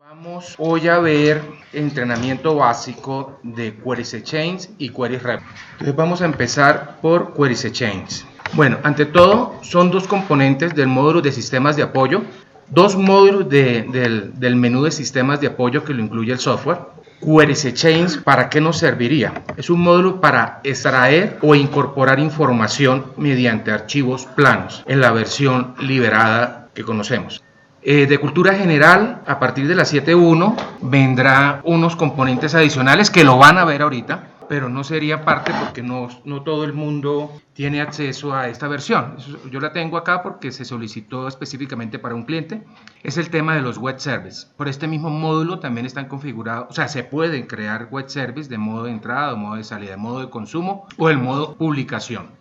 Vamos hoy a ver entrenamiento básico de Queries Exchange y Queries Report. Entonces vamos a empezar por Queries Exchange. Bueno, ante todo son dos componentes del módulo de sistemas de apoyo, dos módulos del menú de sistemas de apoyo que lo incluye el software. Queries Exchange, ¿para qué nos serviría? Es un módulo para extraer o incorporar información mediante archivos planos en la versión liberada que conocemos. De cultura general, a partir de la 7.1 vendrá unos componentes adicionales que lo van a ver ahorita, pero no sería parte porque no todo el mundo tiene acceso a esta versión. Yo la tengo acá porque se solicitó específicamente para un cliente. Es el tema de los web services. Por este mismo módulo también están configurados, o sea, se pueden crear web services de modo de entrada, o modo de salida, modo de consumo o el modo publicación.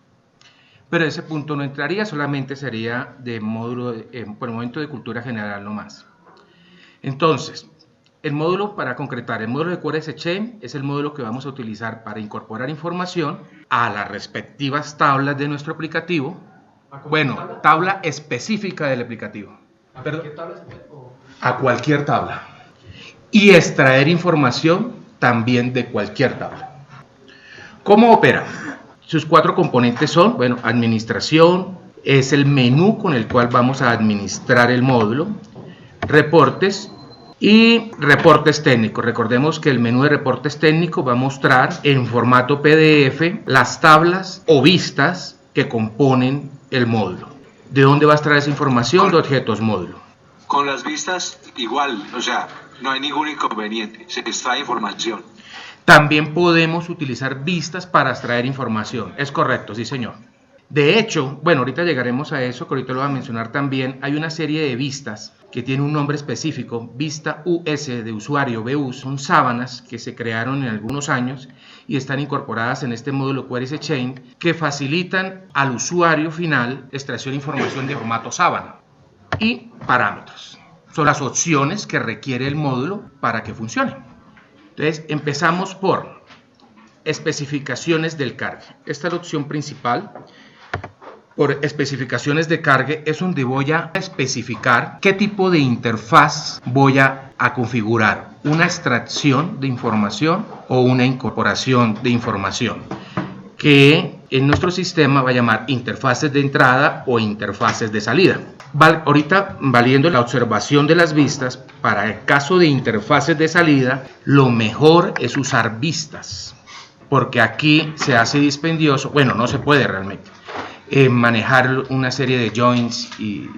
Pero ese punto no entraría, solamente sería de módulo, por el momento de cultura general no más. Entonces, el módulo, para concretar, el módulo de Queries Exchange es el módulo que vamos a utilizar para incorporar información a las respectivas tablas de nuestro aplicativo. Bueno, tabla específica del aplicativo. A cualquier tabla. Y extraer información también de cualquier tabla. ¿Cómo opera? Sus cuatro componentes son, bueno, administración, es el menú con el cual vamos a administrar el módulo, reportes y reportes técnicos. Recordemos que el menú de reportes técnicos va a mostrar en formato PDF las tablas o vistas que componen el módulo. ¿De dónde va a extraer esa información? De objetos módulo. Con las vistas igual, o sea, no hay ningún inconveniente, se extrae información. También podemos utilizar vistas para extraer información. Es correcto, sí señor. De hecho, bueno, ahorita llegaremos a eso, que ahorita lo voy a mencionar también. Hay una serie de vistas que tiene un nombre específico, vista US de usuario BU. Son sábanas que se crearon en algunos años y están incorporadas en este módulo Queries Exchange que facilitan al usuario final extracción de información de formato sábana y parámetros. Son las opciones que requiere el módulo para que funcione. Entonces empezamos por especificaciones del cargue. Esta es la opción principal. Por especificaciones de cargue es donde voy a especificar qué tipo de interfaz voy a configurar. Una extracción de información o una incorporación de información. Que en nuestro sistema va a llamar interfaces de entrada o interfaces de salida. Ahorita, valiendo la observación de las vistas, para el caso de interfaces de salida, lo mejor es usar vistas, porque aquí se hace dispendioso, bueno, no se puede realmente, manejar una serie de joins y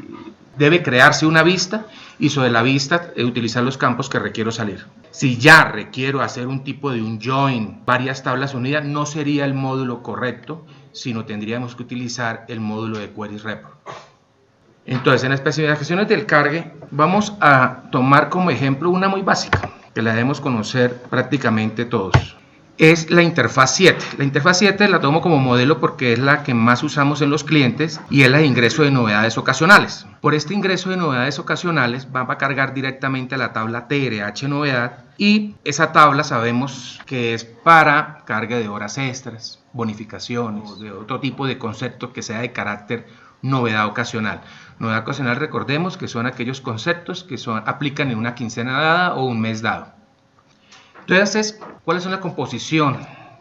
debe crearse una vista y sobre la vista utilizar los campos que requiero salir. Si ya requiero hacer un tipo de un join, varias tablas unidas, no sería el módulo correcto, sino tendríamos que utilizar el módulo de Queries Report. Entonces, en las especificaciones del cargue, vamos a tomar como ejemplo una muy básica, que la debemos conocer prácticamente todos. Es la interfaz 7. La interfaz 7 la tomo como modelo porque es la que más usamos en los clientes y es la de ingreso de novedades ocasionales. Por este ingreso de novedades ocasionales va a cargar directamente a la tabla TRH novedad y esa tabla sabemos que es para carga de horas extras, bonificaciones o de otro tipo de concepto que sea de carácter novedad ocasional. Novedad ocasional, recordemos que son aquellos conceptos que aplican en una quincena dada o un mes dado. Entonces, ¿cuál es la composición?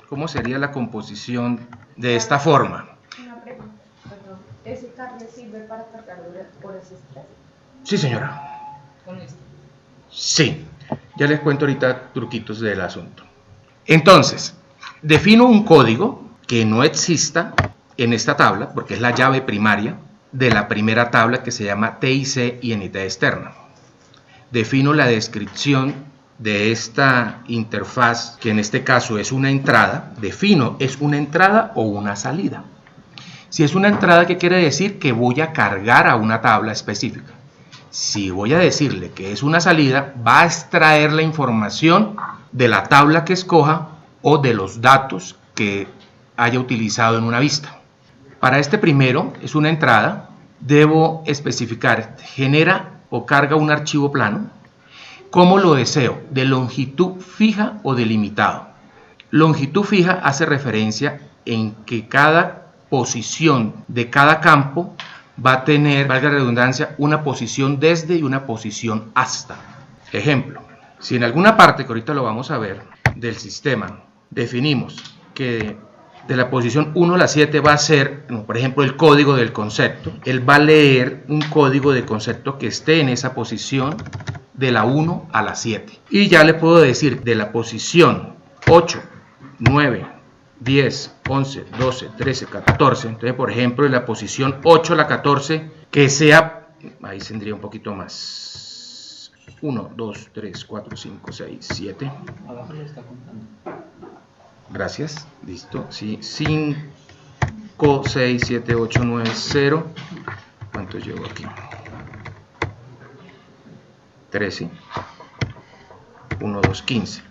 ¿Cómo sería la composición de esta forma? Una pregunta, perdón. ¿Ese cargue sirve para cargar horas extras? Sí, señora. ¿Con esto? Sí. Ya les cuento ahorita truquitos del asunto. Entonces, defino un código que no exista en esta tabla, porque es la llave primaria de la primera tabla que se llama TIC y entidad externa. Defino la descripción de esta interfaz, que en este caso es una entrada. Defino, ¿es una entrada o una salida? Si es una entrada, ¿qué quiere decir? Que voy a cargar a una tabla específica. Si voy a decirle que es una salida, va a extraer la información de la tabla que escoja o de los datos que haya utilizado en una vista. Para este primero, es una entrada, debo especificar, genera o carga un archivo plano. ¿Cómo lo deseo? ¿De longitud fija o delimitado? Longitud fija hace referencia en que cada posición de cada campo va a tener, valga la redundancia, una posición desde y una posición hasta. Ejemplo, si en alguna parte, que ahorita lo vamos a ver, del sistema, definimos que de la posición 1 a la 7 va a ser, por ejemplo, el código del concepto, él va a leer un código de concepto que esté en esa posición de la 1 a la 7. Y ya le puedo decir de la posición 8, 9, 10, 11, 12, 13, 14. Entonces, por ejemplo, de la posición 8 a la 14, que sea, ahí tendría un poquito más. 1, 2, 3, 4, 5, 6, 7. Abajo lo está contando. Gracias, listo. Sí, 5, 6, 7, 8, 9, 0. ¿Cuánto llevo aquí? 13. 1, 2, 15.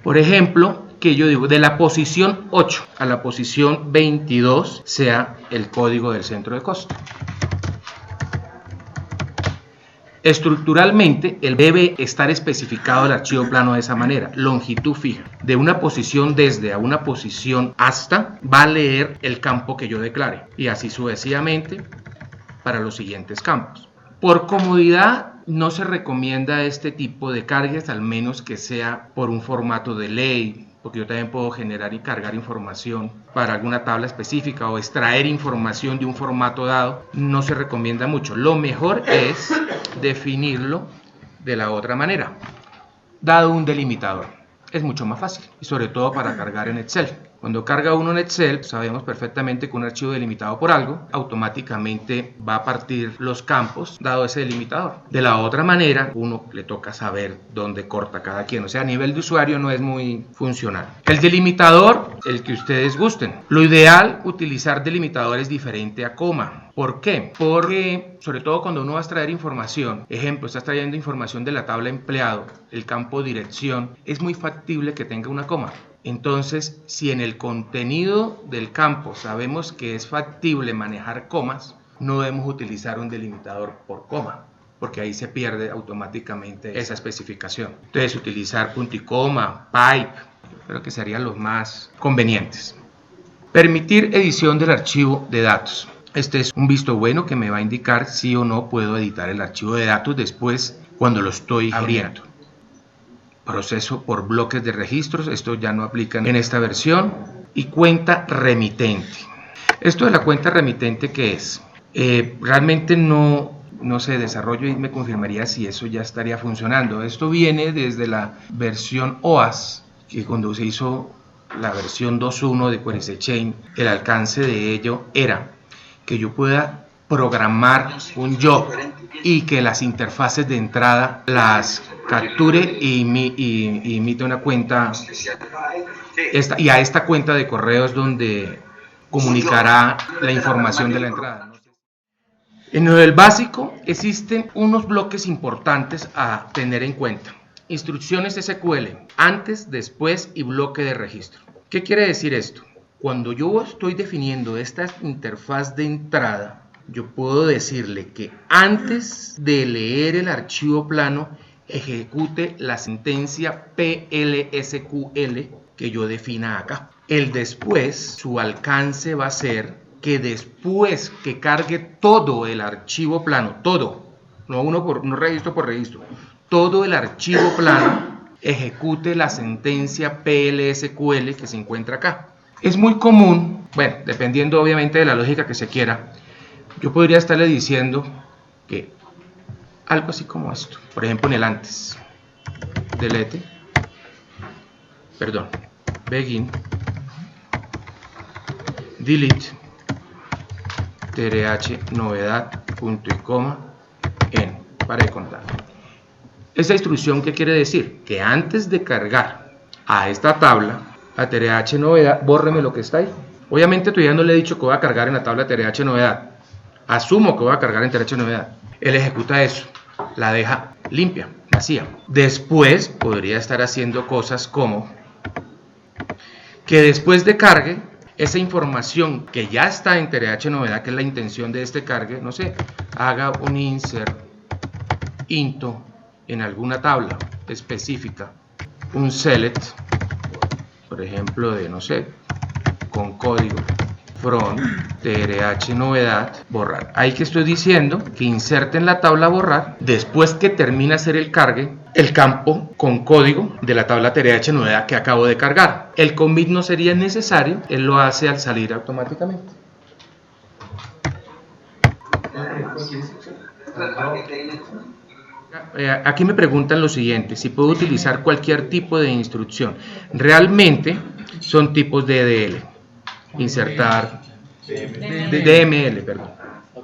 Por ejemplo, que yo digo, de la posición 8 a la posición 22 sea el código del centro de costo. Estructuralmente, debe estar especificado el archivo plano de esa manera, longitud fija. De una posición desde a una posición hasta, va a leer el campo que yo declare. Y así sucesivamente para los siguientes campos. Por comodidad, no se recomienda este tipo de cargas, al menos que sea por un formato de ley, porque yo también puedo generar y cargar información para alguna tabla específica o extraer información de un formato dado. No se recomienda mucho. Lo mejor es definirlo de la otra manera, dado un delimitador. Es mucho más fácil, y sobre todo para cargar en Excel. Cuando carga uno en Excel, sabemos perfectamente que un archivo delimitado por algo, automáticamente va a partir los campos, dado ese delimitador. De la otra manera, uno le toca saber dónde corta cada quien. O sea, a nivel de usuario no es muy funcional. El delimitador, el que ustedes gusten. Lo ideal, utilizar delimitadores diferente a coma. ¿Por qué? Porque, sobre todo cuando uno va a extraer información, ejemplo, está extrayendo información de la tabla empleado, el campo dirección, es muy factible que tenga una coma. Entonces, si en el contenido del campo sabemos que es factible manejar comas, no debemos utilizar un delimitador por coma, porque ahí se pierde automáticamente esa especificación. Entonces, utilizar punto y coma, pipe, creo que serían los más convenientes. Permitir edición del archivo de datos. Este es un visto bueno que me va a indicar si o no puedo editar el archivo de datos después cuando lo estoy abriendo. Proceso por bloques de registros, esto ya no aplica en esta versión. Y cuenta remitente. Esto de la cuenta remitente, ¿qué es? Realmente no se desarrolla y me confirmaría si eso ya estaría funcionando. Esto viene desde la versión OAS, que cuando se hizo la versión 2.1 de Query Chain, el alcance de ello era que yo pueda programar un job y que las interfaces de entrada las capture y emite una cuenta y a esta cuenta de correos donde comunicará la información de la entrada. En el básico existen unos bloques importantes a tener en cuenta. Instrucciones SQL, antes, después y bloque de registro. ¿Qué quiere decir esto? Cuando yo estoy definiendo esta interfaz de entrada, yo puedo decirle que antes de leer el archivo plano, ejecute la sentencia PLSQL que yo defina acá. El después, su alcance va a ser que después que cargue todo el archivo plano, todo, no registro por registro, todo el archivo plano, ejecute la sentencia PLSQL que se encuentra acá. Es muy común, bueno, dependiendo obviamente de la lógica que se quiera, yo podría estarle diciendo que algo así como esto, por ejemplo en el antes, delete, perdón, begin, delete, trh novedad, punto y coma, en, para de contar. Esta instrucción, ¿qué quiere decir? Que antes de cargar a esta tabla, a trh novedad, bórreme lo que está ahí. Obviamente todavía no le he dicho que voy a cargar en la tabla trh novedad. Asumo que voy a cargar en trh novedad. Él ejecuta eso, la deja limpia, vacía. Después podría estar haciendo cosas como que después de cargue, esa información que ya está en trh novedad, que es la intención de este cargue, no sé, haga un insert into en alguna tabla específica, un select, por ejemplo, de, no sé, con código from trh novedad borrar. Ahí que estoy diciendo que inserte en la tabla borrar, después que termine de hacer el cargue, el campo con código de la tabla trh novedad que acabo de cargar. El commit no sería necesario, él lo hace al salir automáticamente. Aquí me preguntan lo siguiente: si puedo utilizar cualquier tipo de instrucción. Realmente son tipos de DL. Insertar, DML, perdón.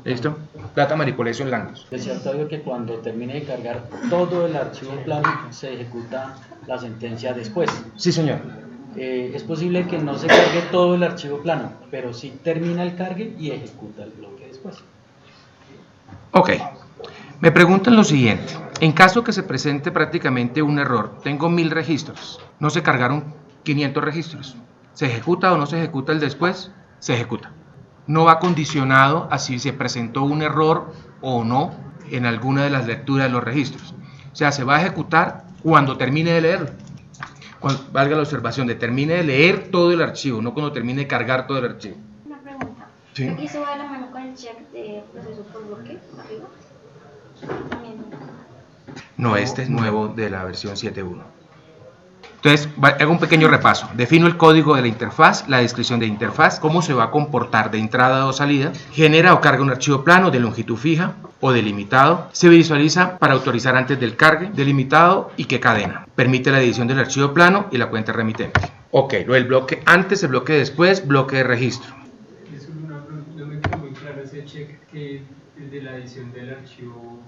¿Listo? Data Manipulation Language. Decía Octavio que cuando termine de cargar todo el archivo plano se ejecuta la sentencia después. Sí, señor. Es posible que no se cargue todo el archivo plano, pero sí termina el cargue y ejecuta el bloque después. Ok. Me preguntan lo siguiente: en caso que se presente prácticamente un error, tengo 1000 registros, no se cargaron 500 registros, ¿se ejecuta o no se ejecuta el después? Se ejecuta. No va condicionado a si se presentó un error o no en alguna de las lecturas de los registros. O sea, se va a ejecutar cuando termine de leerlo. Cuando, valga la observación, de termine de leer todo el archivo, no cuando termine de cargar todo el archivo. Una pregunta. ¿Sí? ¿Aquí se va de la mano con el check de proceso por bloque arriba? También. No, este es nuevo de la versión 7.1. Entonces, hago un pequeño repaso. Defino el código de la interfaz, la descripción de interfaz, cómo se va a comportar de entrada o salida, genera o carga un archivo plano de longitud fija o delimitado, se visualiza para autorizar antes del cargue, delimitado y qué cadena. Permite la edición del archivo plano y la cuenta remitente. Ok, lo del bloque antes, el bloque después, bloque de registro. Es una pregunta, no me quedó muy claro ese check que el de la edición del archivo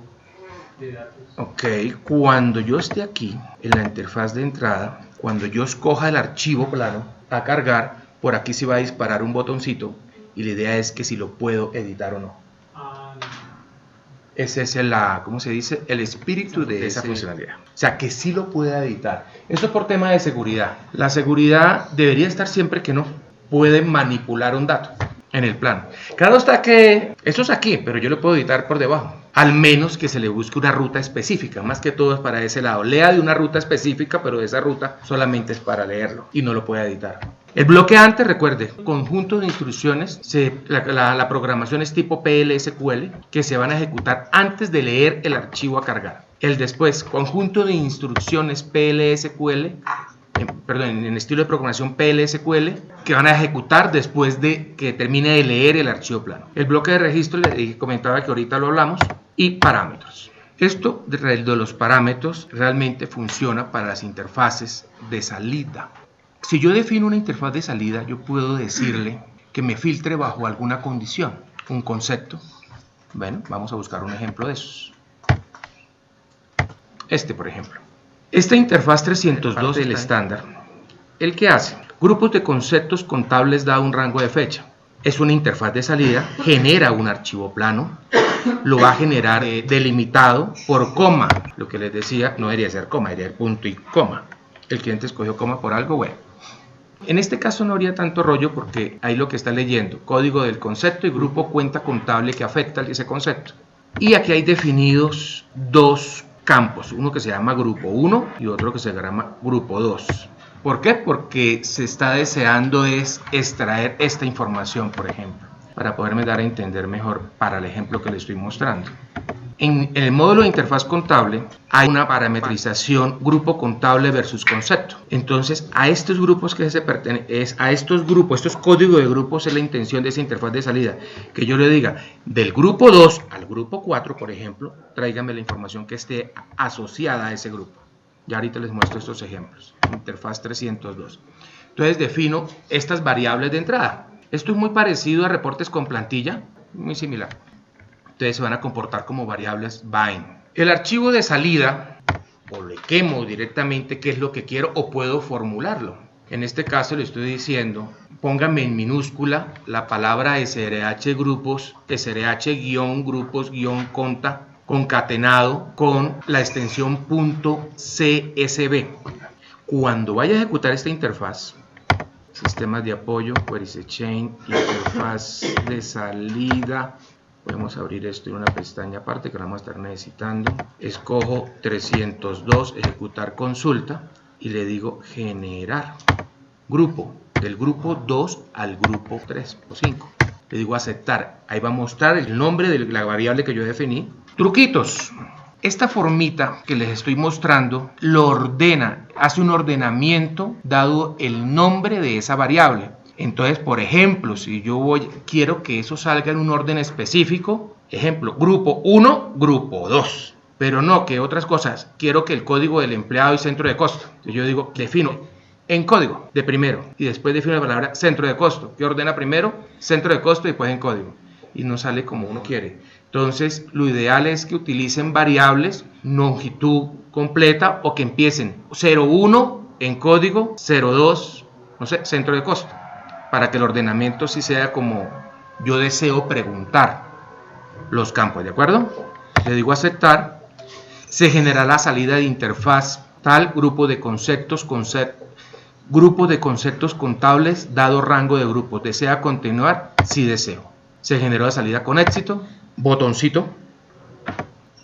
de datos. Ok, cuando yo esté aquí en la interfaz de entrada, cuando yo escoja el archivo plano a cargar, por aquí se va a disparar un botoncito y la idea es que si lo puedo editar o no. Ese es ¿cómo se dice? El espíritu de esa funcionalidad. O sea, que sí lo pueda editar. Eso por tema de seguridad. La seguridad debería estar siempre que no puede manipular un dato en el plano. Claro está que esto es aquí, pero yo lo puedo editar por debajo. Al menos que se le busque una ruta específica, más que todo es para ese lado. Lea de una ruta específica, pero esa ruta solamente es para leerlo y no lo puede editar. El bloque antes, recuerde, conjunto de instrucciones, la programación es tipo PLSQL, que se van a ejecutar antes de leer el archivo a cargar. El después, conjunto de instrucciones PLSQL, en estilo de programación PLSQL, que van a ejecutar después de que termine de leer el archivo plano. El bloque de registro, le comentaba que ahorita lo hablamos, y parámetros. Esto de los parámetros realmente funciona para las interfaces de salida. Si yo defino una interfaz de salida, yo puedo decirle que me filtre bajo alguna condición, un concepto. Bueno, vamos a buscar un ejemplo de esos. Por ejemplo. Esta interfaz 302 del estándar, ¿el qué hace? Grupos de conceptos contables da un rango de fecha. Es una interfaz de salida, genera un archivo plano, lo va a generar delimitado por coma. Lo que les decía, no debería ser coma, debería ser punto y coma. El cliente escogió coma por algo, bueno. En este caso no habría tanto rollo porque ahí lo que está leyendo, código del concepto y grupo cuenta contable que afecta a ese concepto. Y aquí hay definidos dos campos, uno que se llama grupo 1 y otro que se llama grupo 2. ¿Por qué? Porque se está deseando extraer esta información, por ejemplo, para poderme dar a entender mejor para el ejemplo que le estoy mostrando. En el módulo de interfaz contable hay una parametrización grupo contable versus concepto. Entonces, a estos grupos que se pertenecen, a estos grupos, estos códigos de grupos es la intención de esa interfaz de salida. Que yo le diga, del grupo 2 al grupo 4, por ejemplo, tráigame la información que esté asociada a ese grupo. Ya ahorita les muestro estos ejemplos. Interfaz 302. Entonces, defino estas variables de entrada. Esto es muy parecido a reportes con plantilla, muy similar. Entonces se van a comportar como variables bind. El archivo de salida, o le quemo directamente qué es lo que quiero o puedo formularlo. En este caso le estoy diciendo, póngame en minúscula la palabra srh grupos, srh-grupos-conta concatenado con la extensión .csv. Cuando vaya a ejecutar esta interfaz, sistemas de apoyo, queries chain, interfaz de salida. Podemos abrir esto en una pestaña aparte que vamos a estar necesitando. Escojo 302, ejecutar consulta y le digo generar. Grupo del grupo 2 al grupo 3 o 5. Le digo aceptar. Ahí va a mostrar el nombre de la variable que yo definí. Truquitos. Esta formita que les estoy mostrando lo ordena, hace un ordenamiento dado el nombre de esa variable. Entonces, por ejemplo, si yo quiero que eso salga en un orden específico, ejemplo, grupo 1, grupo 2. Pero no que otras cosas, quiero que el código del empleado y centro de costo. Entonces yo digo, defino en código de primero y después defino la palabra centro de costo, que ordena primero centro de costo y después en código. Y no sale como uno quiere. Entonces, lo ideal es que utilicen variables longitud completa o que empiecen 01 en código, 02, no sé, centro de costo, para que el ordenamiento sí sea como yo deseo preguntar los campos, ¿de acuerdo? Le digo aceptar, se genera la salida de interfaz tal grupo de conceptos contables dado rango de grupos. ¿Desea continuar? Sí deseo. Se generó la salida con éxito, botoncito,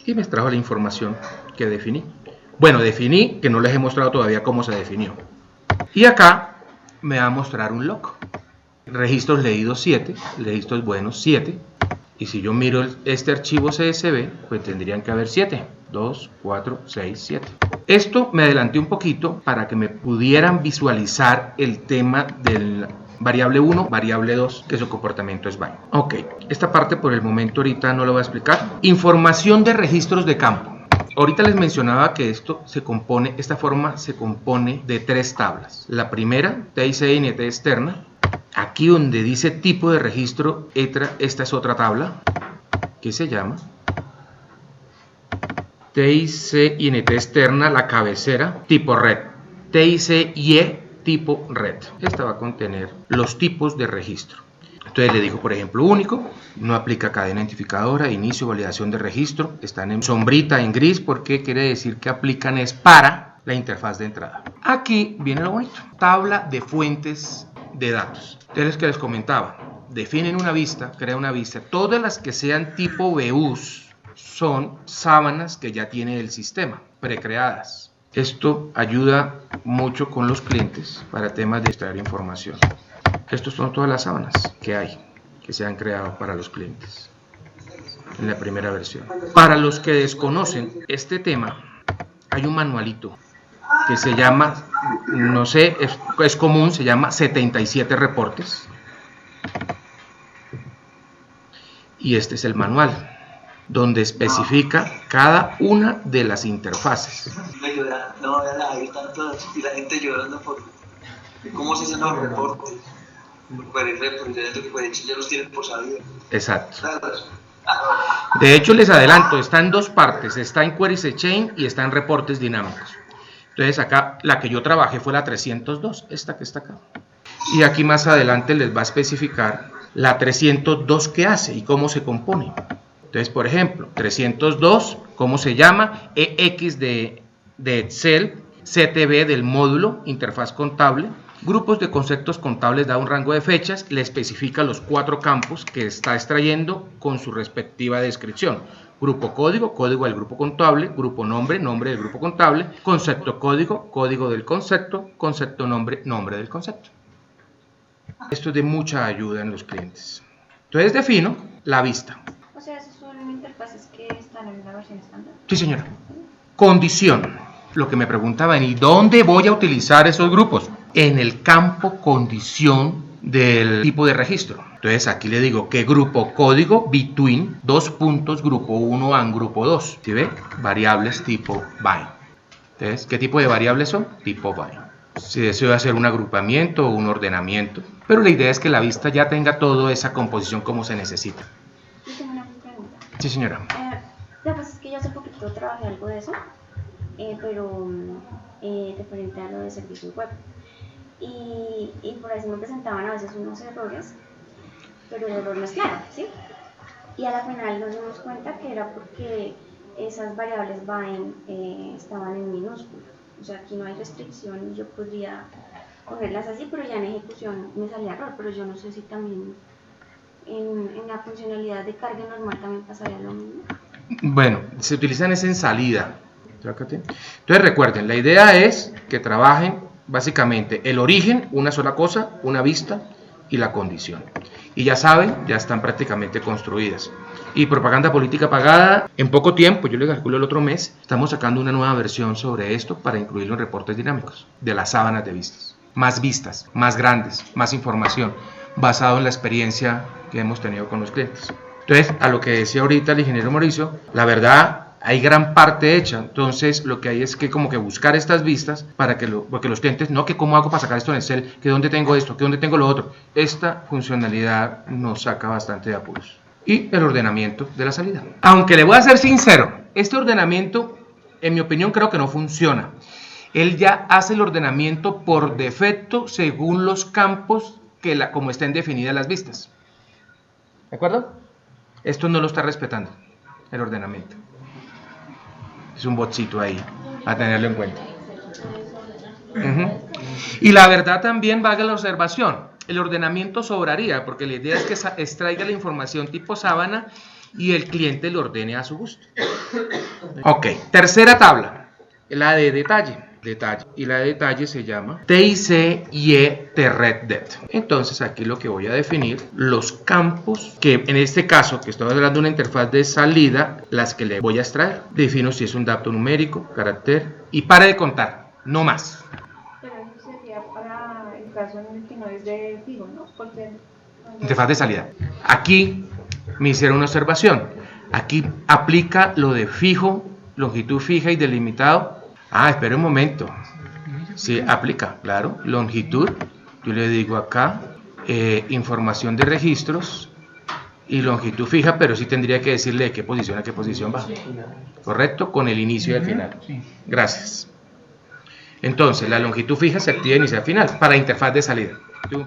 y me extrajo la información que definí. Bueno, definí, que no les he mostrado todavía cómo se definió. Y acá me va a mostrar un log. Registros leídos 7, registros buenos 7. Y si yo miro este archivo CSV, pues tendrían que haber 7. 2, 4, 6, 7. Esto me adelanté un poquito para que me pudieran visualizar el tema del variable 1, variable 2, que su comportamiento es bind. Ok, esta parte por el momento ahorita no lo voy a explicar. Información de registros de campo. Ahorita les mencionaba que esta forma se compone de 3 tablas. La primera, TIC INT externa. Aquí donde dice tipo de registro, esta es otra tabla que se llama TIC INT externa, la cabecera, tipo red. TIC IE tipo red. Esta va a contener los tipos de registro. Entonces le digo, por ejemplo, único, no aplica cadena identificadora, inicio, validación de registro, están en sombrita, en gris, porque quiere decir que aplican es para la interfaz de entrada. Aquí viene lo bonito, tabla de fuentes de datos. Entonces, que les comentaba, definen una vista, crea una vista, todas las que sean tipo views son sábanas que ya tiene el sistema, precreadas. Esto ayuda mucho con los clientes para temas de extraer información. Estas son todas las sábanas que hay, que se han creado para los clientes en la primera versión. Para los que desconocen este tema, hay un manualito que se llama, no sé, es común, se llama 77 reportes. Y este es el manual, donde especifica cada una de las interfaces. No, ahí están todas, y la gente llorando por cómo se hacen los reportes. Ya los tienen por sabido. Exacto. De hecho, les adelanto, está en 2 partes, está en Queries Chain y está en reportes dinámicos. Entonces acá la que yo trabajé fue la 302, esta que está acá. Y aquí más adelante les va a especificar la 302 qué hace y cómo se compone. Entonces, por ejemplo, 302, ¿cómo se llama? EX de Excel, CTB del módulo, interfaz contable. Grupos de conceptos contables da un rango de fechas, le especifica los 4 campos que está extrayendo con su respectiva descripción. Grupo código, código del grupo contable, grupo nombre, nombre del grupo contable, concepto código, código del concepto, concepto nombre, nombre del concepto. Esto es de mucha ayuda en los clientes. Entonces defino la vista. O sea, ¿esos son interfaces que están en la versión estándar? Sí, señora. Condición. Lo que me preguntaban, ¿y dónde voy a utilizar esos grupos? En el campo condición del tipo de registro. Entonces aquí le digo que grupo código between 2 puntos grupo 1 and grupo 2. ¿Sí ve? Variables tipo bind. Entonces, ¿qué tipo de variables son? Tipo bind. Si deseo hacer un agrupamiento o un ordenamiento. Pero la idea es que la vista ya tenga toda esa composición como se necesita. Yo tengo una pregunta. Sí, señora. La verdad es que yo hace poquito trabajé algo de eso, pero referente a lo de servicios web. Y por ahí se me presentaban a veces unos errores, pero el error no es claro, ¿sí? Y a la final nos dimos cuenta que era porque esas variables bind estaban en minúscula. O sea, aquí no hay restricción, yo podría ponerlas así, pero ya en ejecución me salía error. Pero yo no sé si también en la funcionalidad de carga normal también pasaría lo mismo. Bueno, se utilizan es en salida. Entonces recuerden, la idea es que trabajen básicamente el origen, una sola cosa, una vista y la condición. Y ya saben, ya están prácticamente construidas. Y propaganda política pagada, en poco tiempo, yo le calculo el otro mes, estamos sacando una nueva versión sobre esto para incluirlo en reportes dinámicos de las sábanas de vistas, más grandes, más información, basado en la experiencia que hemos tenido con los clientes. Entonces, a lo que decía ahorita el ingeniero Mauricio, la verdad, hay gran parte hecha. Entonces, lo que hay es que como que buscar estas vistas para que porque los clientes, no, que cómo hago para sacar esto en Excel, que dónde tengo esto, que dónde tengo lo otro. Esta funcionalidad nos saca bastante de apuros. Y el ordenamiento de la salida. Aunque le voy a ser sincero, este ordenamiento, en mi opinión, creo que no funciona. Él ya hace el ordenamiento por defecto según los campos como estén definidas las vistas. ¿De acuerdo? Esto no lo está respetando, el ordenamiento. Es un botcito ahí, a tenerlo en cuenta. Y la verdad también valga la observación. El ordenamiento sobraría, porque la idea es que extraiga la información tipo sábana y el cliente lo ordene a su gusto. Ok, tercera tabla, la de detalle. Y la de detalle se llama TIC-IE TERRED. Entonces aquí lo que voy a definir, los campos que en este caso, que estoy hablando de una interfaz de salida, las que le voy a extraer. Defino si es un dato numérico, carácter y pare de contar, no más. Pero eso sería para el caso en el que no es de fijo, ¿no? Porque Interfaz de salida. Aquí me hicieron una observación. Aquí aplica lo de fijo, longitud fija y delimitado. Espera un momento. Sí, aplica, claro. Longitud. Yo le digo acá, información de registros y longitud fija, pero sí tendría que decirle de qué posición a qué posición va. ¿Correcto? Con el inicio y el final. Gracias. Entonces, la longitud fija se activa inicio y final para interfaz de salida.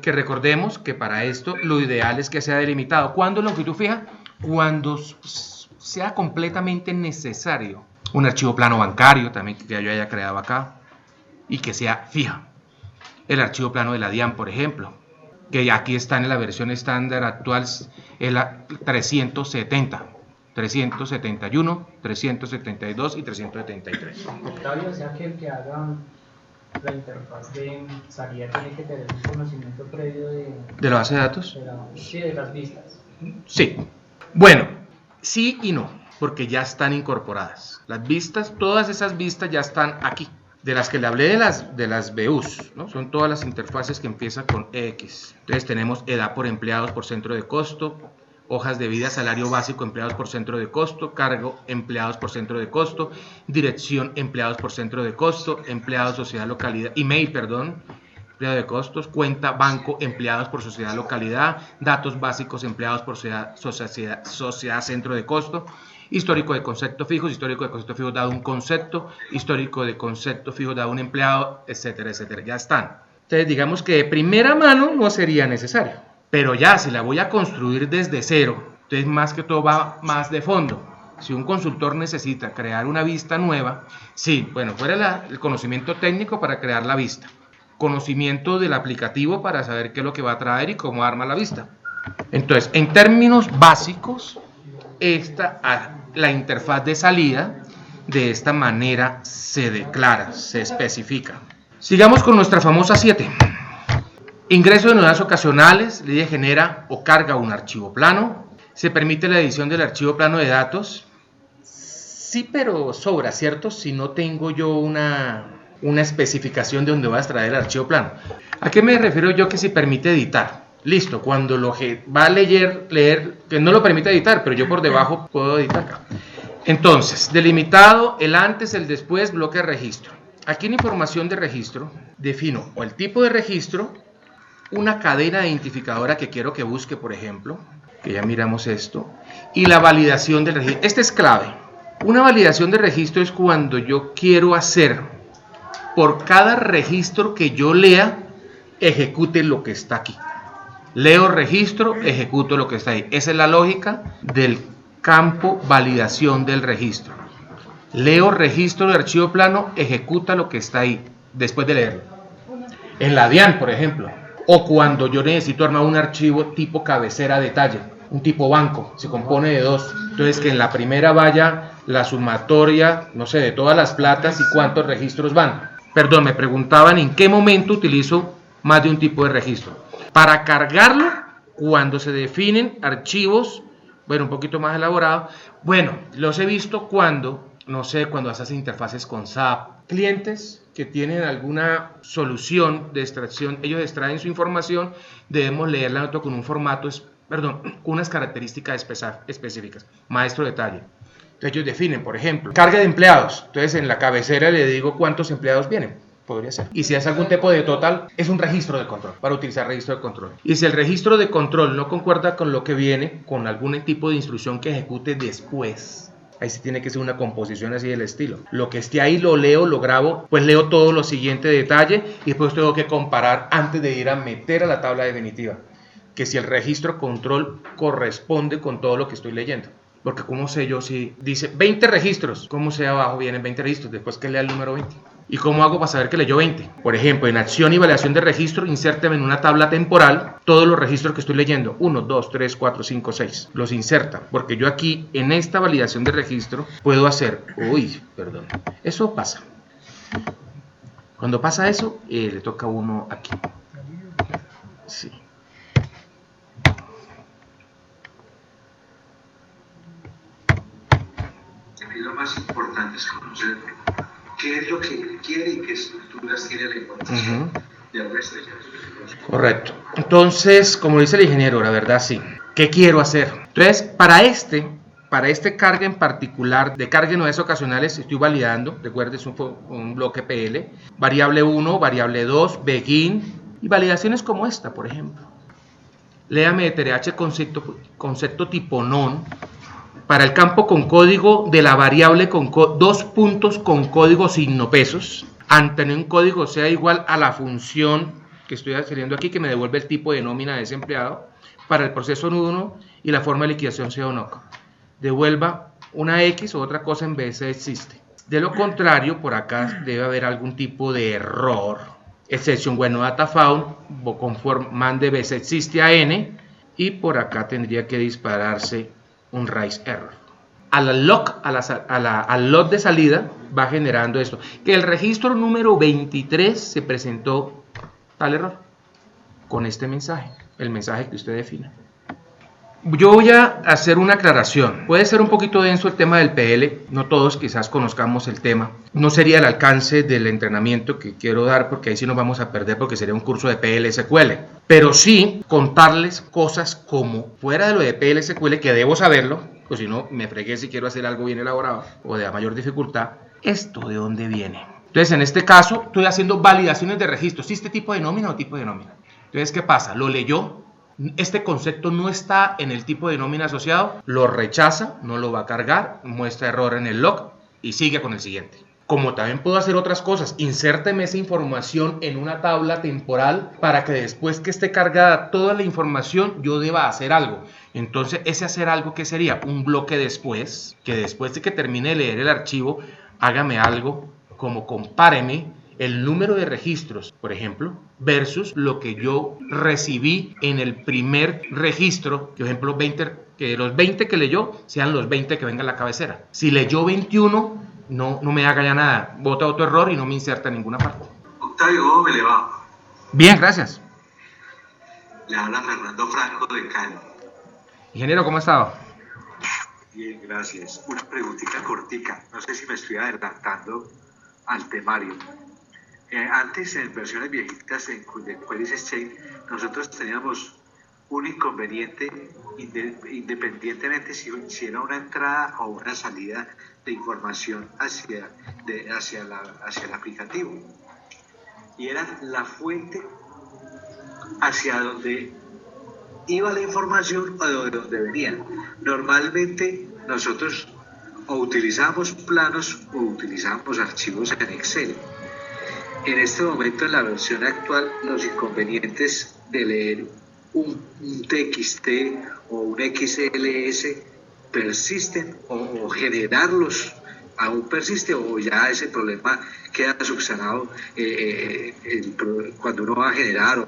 Que recordemos que para esto lo ideal es que sea delimitado. ¿Cuándo longitud fija? Cuando sea completamente necesario. Un archivo plano bancario también que yo haya creado acá y que sea fija. El archivo plano de la DIAN, por ejemplo, que aquí está en la versión estándar actual, es la 370, 371, 372 y 373. Octavio, o sea que el que haga la interfaz de salida tiene que tener un conocimiento previo de la base de datos. Sí, de las vistas. Sí. Bueno, sí y no. Porque ya están incorporadas. Las vistas, todas esas vistas ya están aquí. De las que le hablé de las BUs, ¿no? Son todas las interfaces que empiezan con X. Entonces tenemos edad por empleados por centro de costo, hojas de vida, salario básico, empleados por centro de costo, cargo, empleados por centro de costo, dirección, empleados por centro de costo, empleados, sociedad, localidad, email, perdón, empleado de costos, cuenta, banco, empleados por sociedad, localidad, datos básicos, empleados por sociedad, centro de costo, histórico de conceptos fijos, histórico de conceptos fijos dado un concepto, histórico de conceptos fijos dado un empleado, etcétera, etcétera. Ya están. Entonces digamos que de primera mano no sería necesario. Pero ya si la voy a construir desde cero, entonces más que todo va más de fondo. Si un consultor necesita crear una vista nueva, sí, bueno, fuera el conocimiento técnico para crear la vista. Conocimiento del aplicativo para saber qué es lo que va a traer y cómo arma la vista. Entonces, en términos básicos, la interfaz de salida de esta manera se declara, se especifica. Sigamos con nuestra famosa 7. Ingreso de novedades ocasionales, le genera o carga un archivo plano. Se permite la edición del archivo plano de datos. Sí, pero sobra, ¿cierto? Si no tengo yo una especificación de dónde voy a extraer el archivo plano. ¿A qué me refiero yo que si permite editar? Listo, cuando lo va a leer, que no lo permite editar, pero yo por debajo puedo editar acá. Entonces, delimitado, el antes, el después, bloque de registro. Aquí en información de registro, defino o el tipo de registro, una cadena identificadora que quiero que busque, por ejemplo, que ya miramos esto, y la validación del registro. Este es clave. Una validación de registro es cuando yo quiero hacer, por cada registro que yo lea, ejecute lo que está aquí. Leo registro, ejecuto lo que está ahí. Esa es la lógica del campo validación del registro. Leo registro de archivo plano, ejecuta lo que está ahí después de leerlo. En la DIAN, por ejemplo. O cuando yo necesito armar un archivo tipo cabecera detalle, un tipo banco, se compone de dos. Entonces que en la primera vaya la sumatoria, no sé, de todas las platas y cuántos registros van. Perdón, me preguntaban en qué momento utilizo más de un tipo de registro. Para cargarlo, cuando se definen archivos, bueno, un poquito más elaborados. Bueno, los he visto cuando, no sé, cuando haces interfaces con SAP. Clientes que tienen alguna solución de extracción, ellos extraen su información, debemos leerla nosotros con un formato, con unas características específicas. Maestro detalle. Entonces ellos definen, por ejemplo, carga de empleados. Entonces en la cabecera le digo cuántos empleados vienen. Podría ser. Y si es algún tipo de total, es un registro de control, para utilizar registro de control. Y si el registro de control no concuerda con lo que viene, con algún tipo de instrucción que ejecute después, ahí sí tiene que ser una composición así del estilo. Lo que esté ahí lo leo, lo grabo, pues leo todo lo siguiente detalle y después tengo que comparar antes de ir a meter a la tabla definitiva. Que si el registro control corresponde con todo lo que estoy leyendo. Porque ¿cómo sé yo si dice 20 registros? ¿Cómo sé abajo vienen 20 registros después que lea el número 20? ¿Y cómo hago para saber que leyó 20? Por ejemplo, en acción y validación de registro, insérteme en una tabla temporal todos los registros que estoy leyendo. 1, 2, 3, 4, 5, 6. Los inserta. Porque yo aquí, en esta validación de registro, puedo hacer... Eso pasa. Cuando pasa eso, le toca a uno aquí. Sí. Lo más importante es conocer qué es lo que quiere y qué estructuras tiene la información. Correcto. Entonces, como dice el ingeniero, la verdad sí. ¿Qué quiero hacer? Entonces, para este carga en particular, de carga en novedades ocasionales, estoy validando, recuerden, es un bloque PL, variable 1, variable 2, begin, y validaciones como esta, por ejemplo. Léame de TRH concepto tipo non, para el campo con código de la variable con dos puntos con código signo pesos, ante un código sea igual a la función que estoy haciendo aquí, que me devuelve el tipo de nómina de ese empleado, para el proceso 1 y la forma de liquidación sea un OC. Devuelva una X o otra cosa en vez de existe. De lo contrario, por acá debe haber algún tipo de error. Exception when no data found, conform mande vez existe a n, y por acá tendría que dispararse un raise error. Al log de salida va generando esto, que el registro número 23 se presentó tal error con este mensaje, el mensaje que usted defina. Yo voy a hacer una aclaración. Puede ser un poquito denso el tema del PL, no todos quizás conozcamos el tema. No sería el alcance del entrenamiento que quiero dar, porque ahí sí nos vamos a perder, porque sería un curso de PL SQL. Pero sí contarles cosas como, fuera de lo de PL SQL, que debo saberlo, pues si no me fregué si quiero hacer algo bien elaborado o de mayor dificultad. ¿Esto de dónde viene? Entonces, en este caso, estoy haciendo validaciones de registro. ¿Sí este tipo de nómina o tipo de nómina? Entonces, ¿qué pasa? Lo leyó. Este concepto no está en el tipo de nómina asociado, lo rechaza, no lo va a cargar, muestra error en el log y sigue con el siguiente. Como también puedo hacer otras cosas, insérteme esa información en una tabla temporal para que después que esté cargada toda la información yo deba hacer algo. Entonces ese hacer algo, ¿qué sería? Un bloque después, que después de que termine de leer el archivo, hágame algo como compáreme el número de registros, por ejemplo, versus lo que yo recibí en el primer registro, por ejemplo, que los 20 que leyó sean los 20 que vengan a la cabecera. Si leyó 21, no me haga ya nada, bota otro error y no me inserta en ninguna parte. Octavio, ¿cómo me le va? Bien, gracias. Le habla Fernando Franco de Cali. Ingeniero, ¿cómo ha estado? Bien, gracias. Una preguntita cortica, no sé si me estoy adelantando al temario. Antes, en versiones viejitas de Queries Exchange, nosotros teníamos un inconveniente independientemente si era una entrada o una salida de información hacia el aplicativo. Y era la fuente hacia donde iba la información o de donde venía. Normalmente nosotros o utilizamos planos o utilizamos archivos en Excel. En este momento, en la versión actual, los inconvenientes de leer un TXT o un XLS persisten o generarlos aún persiste o ya ese problema queda subsanado cuando uno va a generar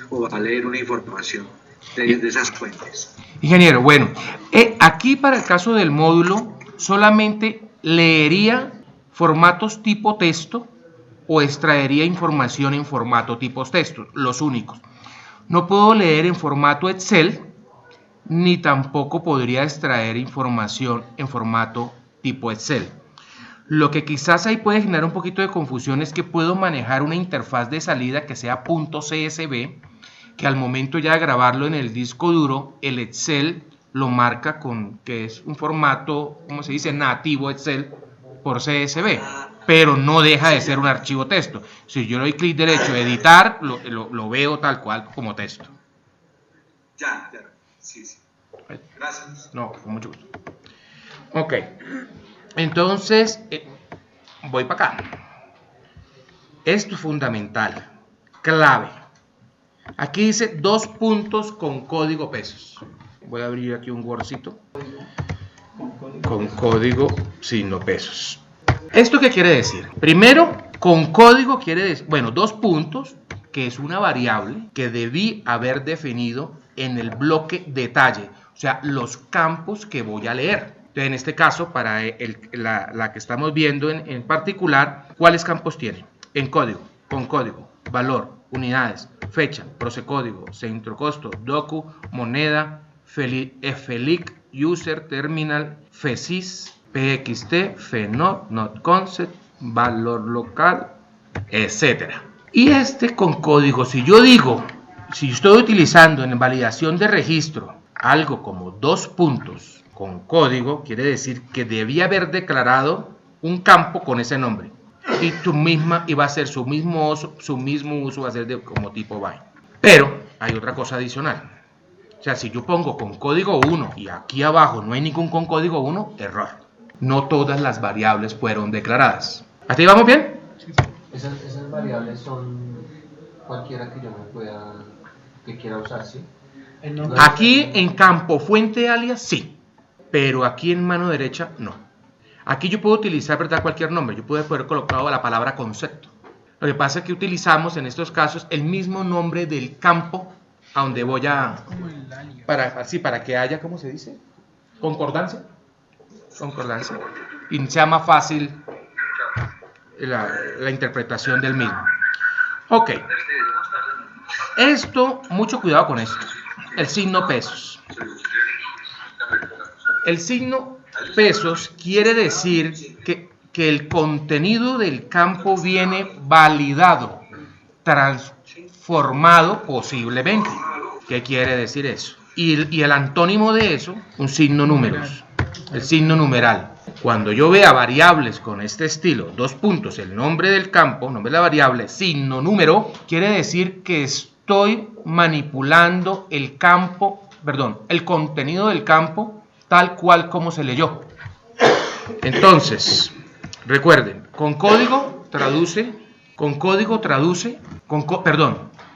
o va a leer una información de esas fuentes. Ingeniero, bueno, aquí para el caso del módulo solamente leería formatos tipo texto o extraería información en formato tipos textos, los únicos. No puedo leer en formato Excel, ni tampoco podría extraer información en formato tipo Excel. Lo que quizás ahí puede generar un poquito de confusión es que puedo manejar una interfaz de salida que sea .csv, que al momento ya de grabarlo en el disco duro, el Excel lo marca con que es un formato, ¿cómo se dice?, nativo Excel por CSV, pero no deja de ser un archivo texto. Si yo le doy clic derecho, editar, lo veo tal cual como texto. Ya, sí. Gracias. No, con mucho gusto. Ok, entonces voy para acá. Esto es fundamental, clave. Aquí dice 2 puntos con código pesos. Voy a abrir aquí un Wordcito con código signo pesos. ¿Esto qué quiere decir? Primero, con código quiere decir, bueno, 2 puntos, que es una variable que debí haber definido en el bloque detalle, o sea, los campos que voy a leer. Entonces, en este caso, para la que estamos viendo en particular, ¿cuáles campos tiene? En código, con código, valor, unidades, fecha, procecódigo, centro costo, docu, moneda, FLIC, user, terminal, FESIS, PXT, FENOT, not concept, valor local, etc. Y este con código, si yo digo, si estoy utilizando en validación de registro algo como 2 puntos con código, quiere decir que debía haber declarado un campo con ese nombre. Y tu misma iba a ser su mismo uso va a ser como tipo byte. Pero hay otra cosa adicional. O sea, si yo pongo con código 1 y aquí abajo no hay ningún con código 1, error. No todas las variables fueron declaradas. ¿Hasta ahí vamos bien? Esas variables son cualquiera que yo que quiera usar, ¿sí? Aquí en campo fuente alias sí, pero aquí en mano derecha no. Aquí yo puedo utilizar, ¿verdad?, cualquier nombre. Yo puedo haber colocado la palabra concepto. Lo que pasa es que utilizamos en estos casos el mismo nombre del campo a donde voy a... para que haya, ¿cómo se dice? Concordancia. Concordancia. Y sea más fácil la interpretación del mismo. Ok. Esto, mucho cuidado con esto. El signo pesos. El signo pesos quiere decir que el contenido del campo viene validado, transformado posiblemente. ¿Qué quiere decir eso? Y el antónimo de eso, un signo números, el signo numeral. Cuando yo vea variables con este estilo, 2 puntos, el nombre del campo, nombre de la variable, signo número, quiere decir que estoy manipulando el campo, el contenido del campo tal cual como se leyó. Entonces, recuerden, con código traduce,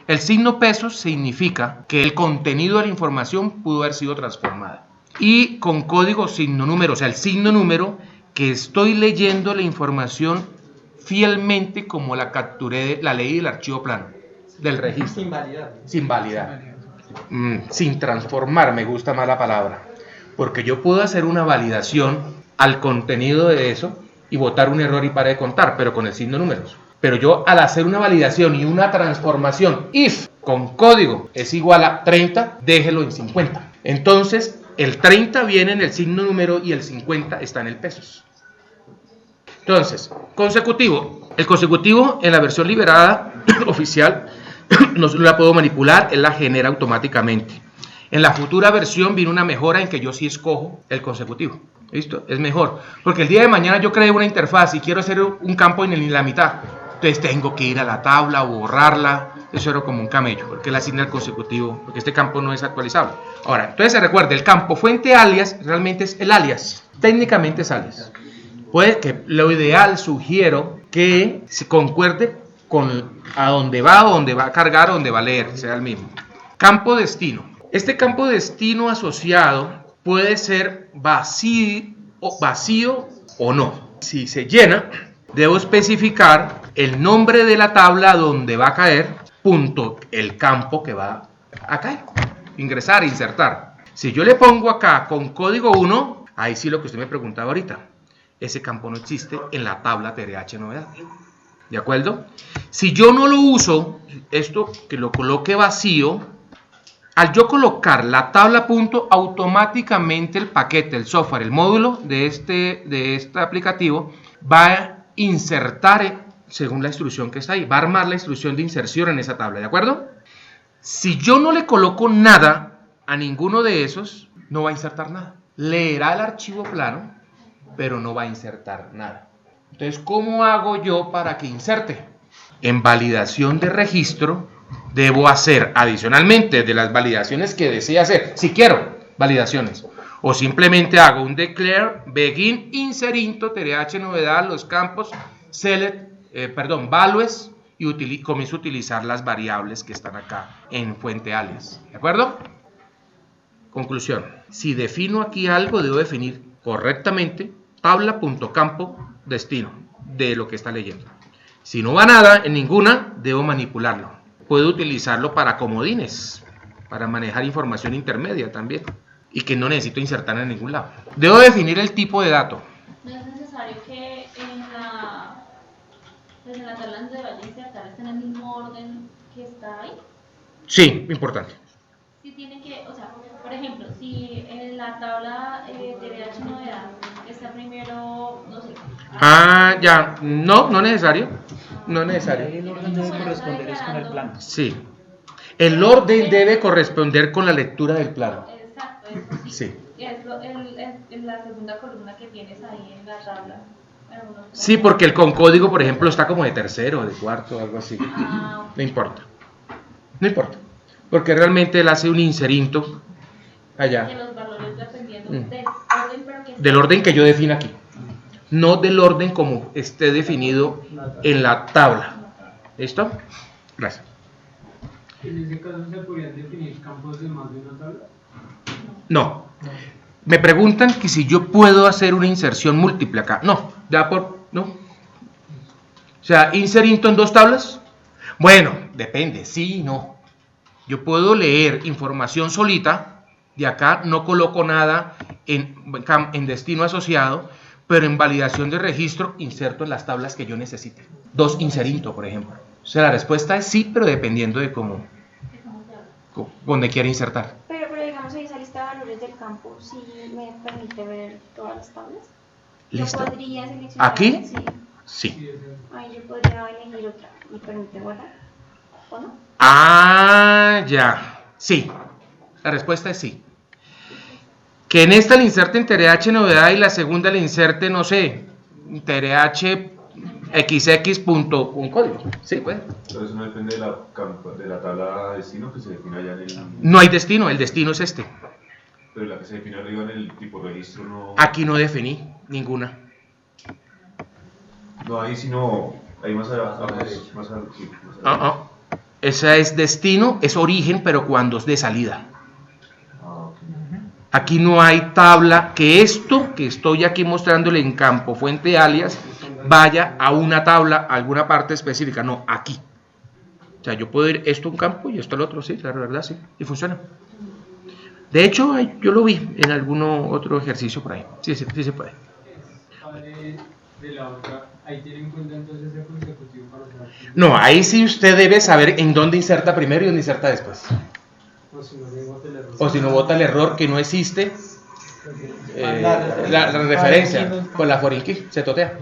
el signo pesos significa que el contenido de la información pudo haber sido transformada. Y con código signo número, o sea, el signo número, que estoy leyendo la información fielmente como la capturé, la leí del archivo plano, del registro. Sin validar. Sin transformar, me gusta más la palabra. Porque yo puedo hacer una validación al contenido de eso y botar un error y pare de contar, pero con el signo números. Pero yo al hacer una validación y una transformación, if con código es igual a 30, déjelo en 50. Entonces, el 30 viene en el signo número y el 50 está en el pesos. Entonces, consecutivo. El consecutivo en la versión liberada oficial no la puedo manipular, él la genera automáticamente. En la futura versión viene una mejora en que yo sí escojo el consecutivo. ¿Listo? Es mejor. Porque el día de mañana yo creo una interfaz y quiero hacer un campo en la mitad. Entonces tengo que ir a la tabla o borrarla. Eso era como un camello, porque él asigna el consecutivo, porque este campo no es actualizable. Ahora, entonces se recuerda, el campo fuente alias realmente es el alias. Técnicamente es alias. Puede que lo ideal sugiero que se concuerde con a dónde va a cargar, a dónde va a leer, sea el mismo. Campo destino. Este campo destino asociado puede ser vacío o no. Si se llena, debo especificar el nombre de la tabla donde va a caer, punto, el campo que va a caer. Ingresar, insertar. Si yo le pongo acá con código 1, ahí sí lo que usted me preguntaba ahorita. Ese campo no existe en la tabla TRH novedad. ¿De acuerdo? Si yo no lo uso, esto que lo coloque vacío, al yo colocar la tabla punto, automáticamente el paquete, el software, el módulo de este aplicativo va a insertar según la instrucción que está ahí, va a armar la instrucción de inserción en esa tabla, ¿de acuerdo? Si yo no le coloco nada a ninguno de esos, no va a insertar nada. Leerá el archivo plano, pero no va a insertar nada. Entonces, ¿cómo hago yo para que inserte? En validación de registro, debo hacer adicionalmente de las validaciones que desee hacer, si quiero validaciones, o simplemente hago un declare begin insert into TRH novedad los campos select, values y comienzo a utilizar las variables que están acá en fuente alias, ¿de acuerdo? Conclusión, si defino aquí algo, debo definir correctamente tabla.campo destino de lo que está leyendo. Si no va nada en ninguna, debo manipularlo. Puedo utilizarlo para comodines, para manejar información intermedia también, y que no necesito insertar en ningún lado. Debo definir el tipo de dato. No es necesario que en la tabla donde vaya a insertar esté en el mismo orden que está ahí. Sí, importante. Si tiene que, o sea, por ejemplo, si en la tabla TRH novedad está primero, no sé. Ya, no necesario. No es necesario. El orden debe corresponder es con el plano. Sí. El orden debe corresponder con la lectura del plano. Exacto, eso sí. Sí. Es la segunda columna que tienes ahí en la tabla. Sí, porque el concódigo, por ejemplo, está como de tercero, de cuarto, algo así. Okay. No importa. No importa. Porque realmente él hace un inserinto allá. Que los valores dependiendo del orden, pero que del orden que yo defino aquí. No del orden como esté definido en la tabla. ¿Listo? Gracias. ¿En ese caso se podrían definir campos de más de una tabla? No. Me preguntan que si yo puedo hacer una inserción múltiple acá. No, no. O sea, inserinto en dos tablas. Bueno, depende, sí y no. Yo puedo leer información solita, de acá no coloco nada en destino asociado, pero en validación de registro inserto en las tablas que yo necesite. Dos inserinto, por ejemplo. O sea, la respuesta es sí, pero dependiendo de cómo, donde quiera insertar. Pero digamos ahí esa lista de valores del campo, ¿sí me permite ver todas las tablas? ¿Listo? ¿Yo podría seleccionar? ¿Aquí? Sí. Sí. Ahí yo podría elegir otra. ¿Me permite guardar? ¿O no? Ya. Sí. La respuesta es sí. Que en esta le inserten TRH novedad y la segunda le inserte, no sé, TRH XX punto un código. Sí, pues. Pero eso no depende de la tabla destino que se define allá en el... No hay destino, el destino es este. Pero la que se define arriba en el tipo registro no... Aquí no definí ninguna. No, ahí sí no... Ahí más abajo. Más abajo. Esa es destino, es origen, pero cuando es de salida. Aquí no hay tabla que esto que estoy aquí mostrándole en campo fuente alias vaya a una tabla, a alguna parte específica. No, aquí. O sea, yo puedo ir esto a un campo y esto al otro, sí, la verdad, sí. Y funciona. De hecho, yo lo vi en algún otro ejercicio por ahí. Sí se puede. De la otra, ahí tiene en cuenta entonces el consecutivo para usar. No, ahí sí usted debe saber en dónde inserta primero y dónde inserta después. O si no bota el error que no existe, la referencia con la foreign key, se totea.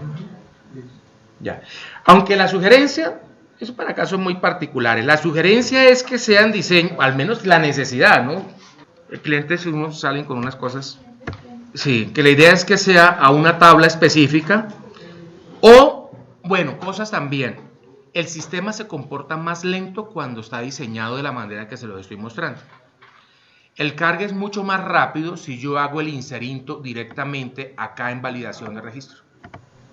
Ya. Aunque la sugerencia, eso para casos muy particulares, la sugerencia es que sean diseño, al menos la necesidad, ¿no? El cliente, si uno salen con unas cosas, sí, que la idea es que sea a una tabla específica, o, bueno, cosas también. El sistema se comporta más lento cuando está diseñado de la manera que se lo estoy mostrando. El cargue es mucho más rápido si yo hago el inserinto directamente acá en validación de registro.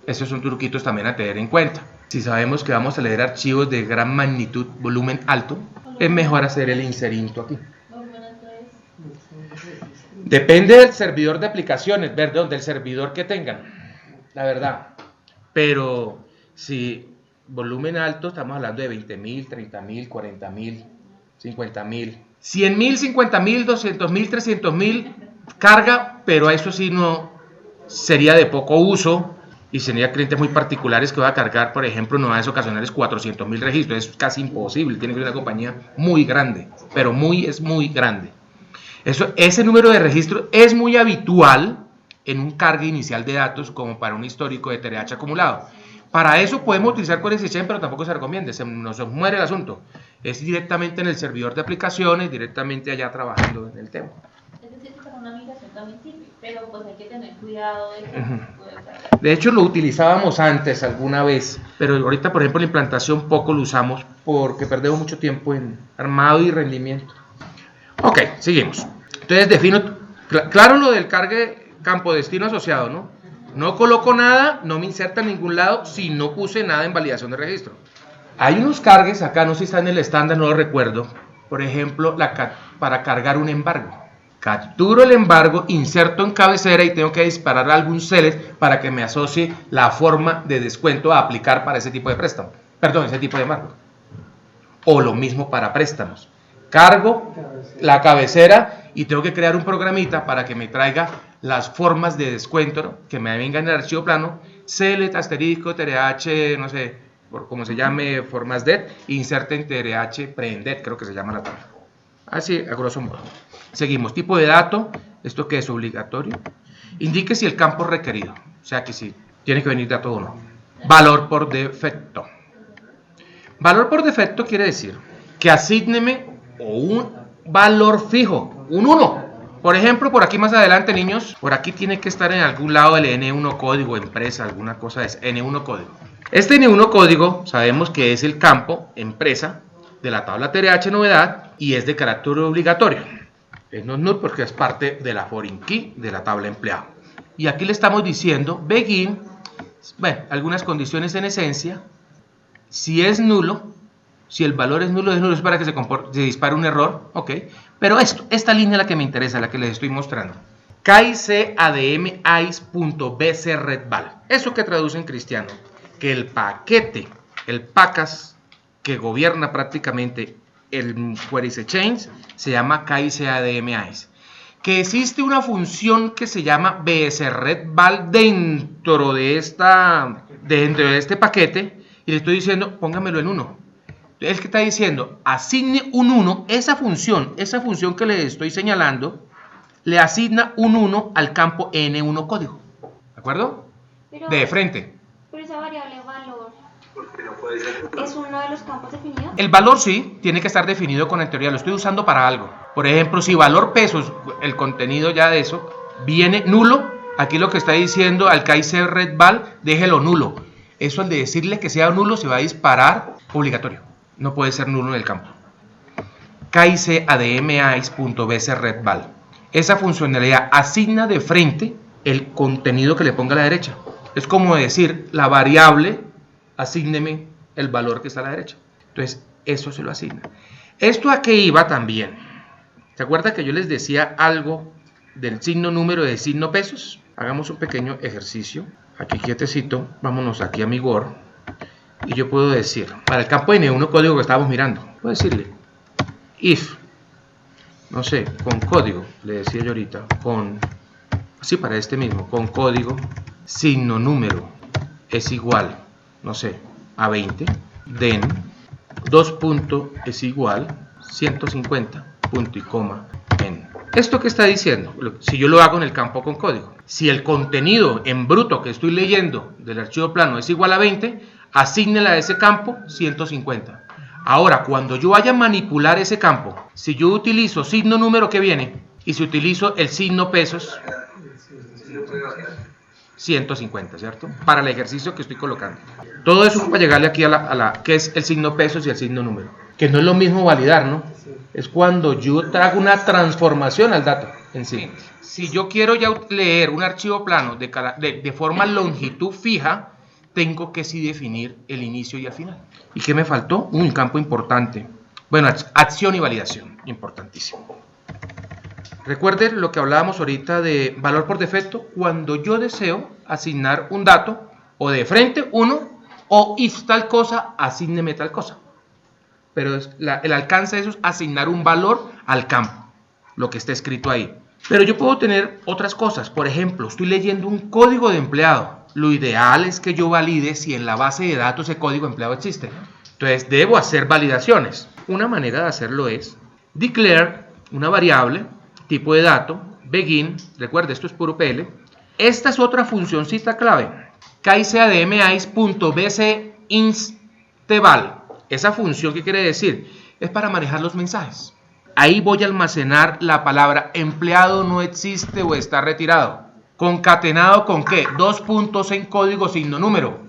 Esos son truquitos también a tener en cuenta. Si sabemos que vamos a leer archivos de gran magnitud, volumen alto, es mejor hacer el inserinto aquí. Depende del servidor de aplicaciones, perdón, del servidor que tengan, la verdad. Pero si volumen alto, estamos hablando de 20.000, 30.000, 40.000, 50.000, 100.000, 50.000, 200.000, 300.000 carga, pero a eso sí no sería de poco uso y tenía clientes muy particulares que va a cargar, por ejemplo, en unidades ocasionales 400.000 registros. Es casi imposible, tiene que ser una compañía muy grande, pero es muy grande. Ese número de registros es muy habitual en un cargue inicial de datos como para un histórico de TRH acumulado. Para eso podemos utilizar Query Exchange, pero tampoco se recomienda, nos muere el asunto. Es directamente en el servidor de aplicaciones, directamente allá trabajando en el tema. Es decir, que para una migración también sirve, pero pues hay que tener cuidado de que puede cargar. De hecho, lo utilizábamos antes alguna vez, pero ahorita, por ejemplo, la implantación poco lo usamos porque perdemos mucho tiempo en armado y rendimiento. Ok, seguimos. Entonces defino, claro lo del cargue campo destino asociado, ¿no? No coloco nada, no me inserta en ningún lado si no puse nada en validación de registro. Hay unos cargues acá, no sé si está en el estándar, no lo recuerdo. Por ejemplo, para cargar un embargo. Capturo el embargo, inserto en cabecera y tengo que disparar algún select para que me asocie la forma de descuento a aplicar para ese tipo de préstamo. Perdón, ese tipo de embargo. O lo mismo para préstamos. Cargo la cabecera y tengo que crear un programita para que me traiga las formas de descuento que me vengan en el archivo plano, select, asterisco, TRH, no sé, por como se llame, formas det, inserte en TRH preendet, creo que se llama la tabla. Así, a grosso modo. Seguimos, tipo de dato, esto que es obligatorio. Indique si el campo es requerido, o sea que si tiene que venir dato o no. Valor por defecto. Valor por defecto quiere decir que asígneme un valor fijo, un 1. Por ejemplo, por aquí más adelante, niños, por aquí tiene que estar en algún lado el N1 código, empresa, alguna cosa es N1 código. Este N1 código sabemos que es el campo empresa de la tabla TRH novedad y es de carácter obligatorio. Es no null porque es parte de la foreign key de la tabla empleado. Y aquí le estamos diciendo begin, bueno, algunas condiciones en esencia. Si es nulo, si el valor es nulo es para que se dispare un error, ok. Pero esta línea es la que me interesa, la que les estoy mostrando. KICADMICE.bcredval. ¿Eso que traduce en cristiano? Que el paquete, el pacas que gobierna prácticamente el Query Exchange se llama KICADMICE. Que existe una función que se llama bcredval dentro de este paquete y le estoy diciendo, póngamelo en 1. Es que está diciendo, asigne un 1, esa función que le estoy señalando, le asigna un 1 al campo N1 código. ¿De acuerdo? Pero, de frente. Pero esa variable valor, Porque no puede ser. ¿es uno de los campos definidos? El valor sí, tiene que estar definido con anterioridad, lo estoy usando para algo. Por ejemplo, si valor pesos, el contenido ya de eso, viene nulo, aquí lo que está diciendo al KICADMICE, déjelo nulo. Eso al de decirle que sea nulo se va a disparar obligatorio. No puede ser nulo en el campo. KICADMICE.bcredval. Esa funcionalidad asigna de frente el contenido que le ponga a la derecha. Es como decir, la variable, asígneme el valor que está a la derecha. Entonces, eso se lo asigna. ¿Esto a qué iba también? ¿Se acuerdan que yo les decía algo del signo número de signo pesos? Hagamos un pequeño ejercicio. Aquí quietecito, vámonos aquí a mi Word. Y yo puedo decir, para el campo N1 código que estábamos mirando, puedo decirle if, no sé, con código, le decía yo ahorita, así para este mismo, con código, signo número es igual, no sé, a 20, then, 2 puntos es igual, 150, punto y coma, en. ¿Esto qué está diciendo? Si yo lo hago en el campo con código, si el contenido en bruto que estoy leyendo del archivo plano es igual a 20, asígnele a ese campo 150. Ahora, cuando yo vaya a manipular ese campo, si yo utilizo signo número que viene y si utilizo el signo pesos, 150, ¿cierto? Para el ejercicio que estoy colocando. Todo eso para llegarle aquí a que es el signo pesos y el signo número. Que no es lo mismo validar, ¿no? Es cuando yo hago una transformación al dato en sí. Si yo quiero ya leer un archivo plano de forma longitud fija, tengo que sí definir el inicio y el final. ¿Y qué me faltó? Un campo importante. Bueno, acción y validación, importantísimo. Recuerden lo que hablábamos ahorita de valor por defecto. Cuando yo deseo asignar un dato, o de frente uno, o if tal cosa, asígneme tal cosa. Pero el alcance de eso es asignar un valor al campo, lo que está escrito ahí. Pero yo puedo tener otras cosas. Por ejemplo, estoy leyendo un código de empleado. lo ideal es que yo valide si en la base de datos ese código empleado existe. Entonces debo hacer validaciones. Una manera de hacerlo es declare una variable, tipo de dato, begin, recuerde esto es puro PL. Esta es otra funcioncita clave, caseadmis.bcinstval. Esa función, ¿qué quiere decir? Es para manejar los mensajes. Ahí voy a almacenar la palabra empleado no existe o está retirado. ¿Concatenado con qué? 2 puntos en código signo número.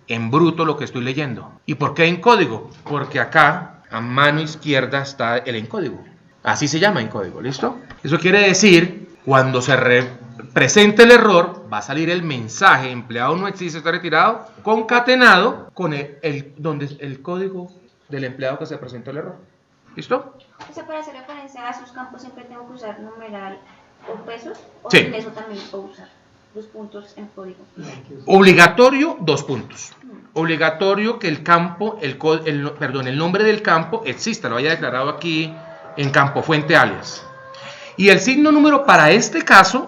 En bruto lo que estoy leyendo. ¿Y por qué en código? Porque acá a mano izquierda está el encódigo. Así se llama encódigo, ¿listo? Eso quiere decir, cuando se presente el error, va a salir el mensaje empleado no existe, está retirado, concatenado con el código del empleado que se presentó el error. ¿Listo? O sea, para hacer referencia a sus campos siempre tengo que usar numeral o pesos, o Sí. sin eso también puedo usar los puntos en código. Obligatorio, 2 puntos. Obligatorio que el campo, el nombre del campo exista, lo haya declarado aquí en campo fuente alias. Y el signo número para este caso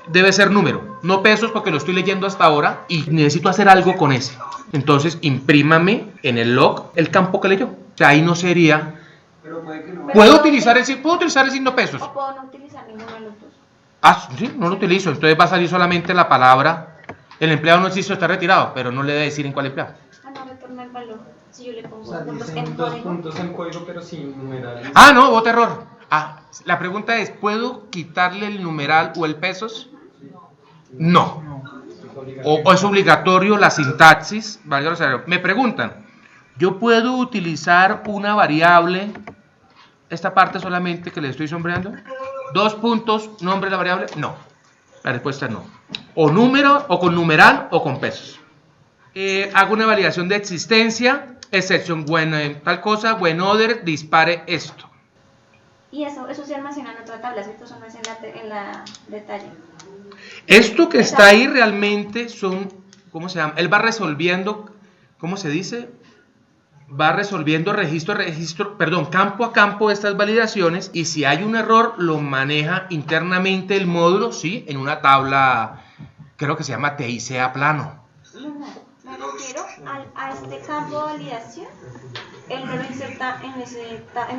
debe ser número, no pesos, porque lo estoy leyendo hasta ahora y necesito hacer algo con ese. Entonces imprímame en el log el campo que leyó. O sea, ahí no sería. ¿Puedo utilizar el signo pesos? O puedo no utilizar ninguno de los dos. Ah, sí, no lo utilizo. Entonces va a salir solamente la palabra. El empleado no existe, está retirado, pero no le debe decir en cuál empleado. Ah, no, retorna el valor. Si yo le pongo O sea, puntos dicen en 2 código. puntos en código, pero sin numeral. Ah, no, bote error. Ah, la pregunta es, ¿puedo quitarle el numeral o el pesos? No. O es obligatorio la sintaxis. Me preguntan, ¿yo puedo utilizar una variable, esta parte solamente que le estoy sombreando? 2 puntos, nombre de la variable. No. La respuesta es no. O número, o con numeral, o con pesos. Hago una validación de existencia, exception when tal cosa, when other, dispare esto. Y eso se almacena en otra tabla, ¿cierto? Eso no es en la detalle. Esto que está ahí realmente son, ¿cómo se llama? Él va resolviendo, ¿cómo se dice? Va resolviendo campo a campo estas validaciones, y si hay un error lo maneja internamente el módulo, sí, en una tabla, creo que se llama TICA plano. No, me refiero a este campo de validación. Él lo inserta en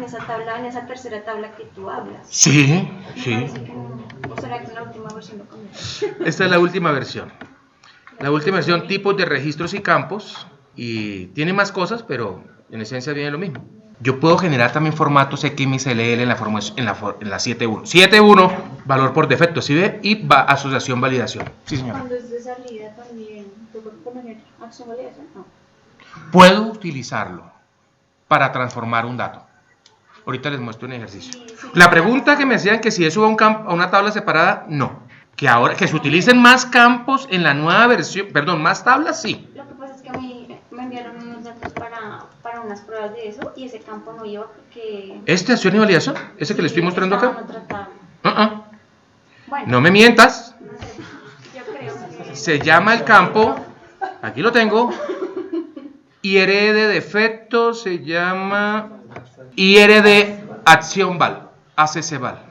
esa tabla, en esa tercera tabla que tú hablas. Sí, Me sí. parece que no. ¿O será que es la última versión lo cambió? Esta es la última versión. La última versión, tipos de registros y campos, y tiene más cosas, pero en esencia viene lo mismo. Yo puedo generar también formatos XML en la 7.1. 7.1, valor por defecto, ¿sí ve? Y asociación validación. Sí, señora. Cuando es de salida también, ¿tú puedes poner acción validación? No. Puedo utilizarlo para transformar un dato. Ahorita les muestro un ejercicio. La pregunta que me hacían, que si eso va a una tabla separada, no. Que ahora que se utilicen más campos en la nueva versión, perdón, más tablas, sí. Lo que pasa es que a mí me enviaron unos datos para unas pruebas de eso y ese campo no iba porque... ¿Este acción y validación? ¿Ese que le estoy mostrando estaba acá? en otra tabla. Bueno, No me mientas. no sé, yo creo que... Se llama el campo, aquí lo tengo, IR de defecto, se llama IR de acción val, ACC val.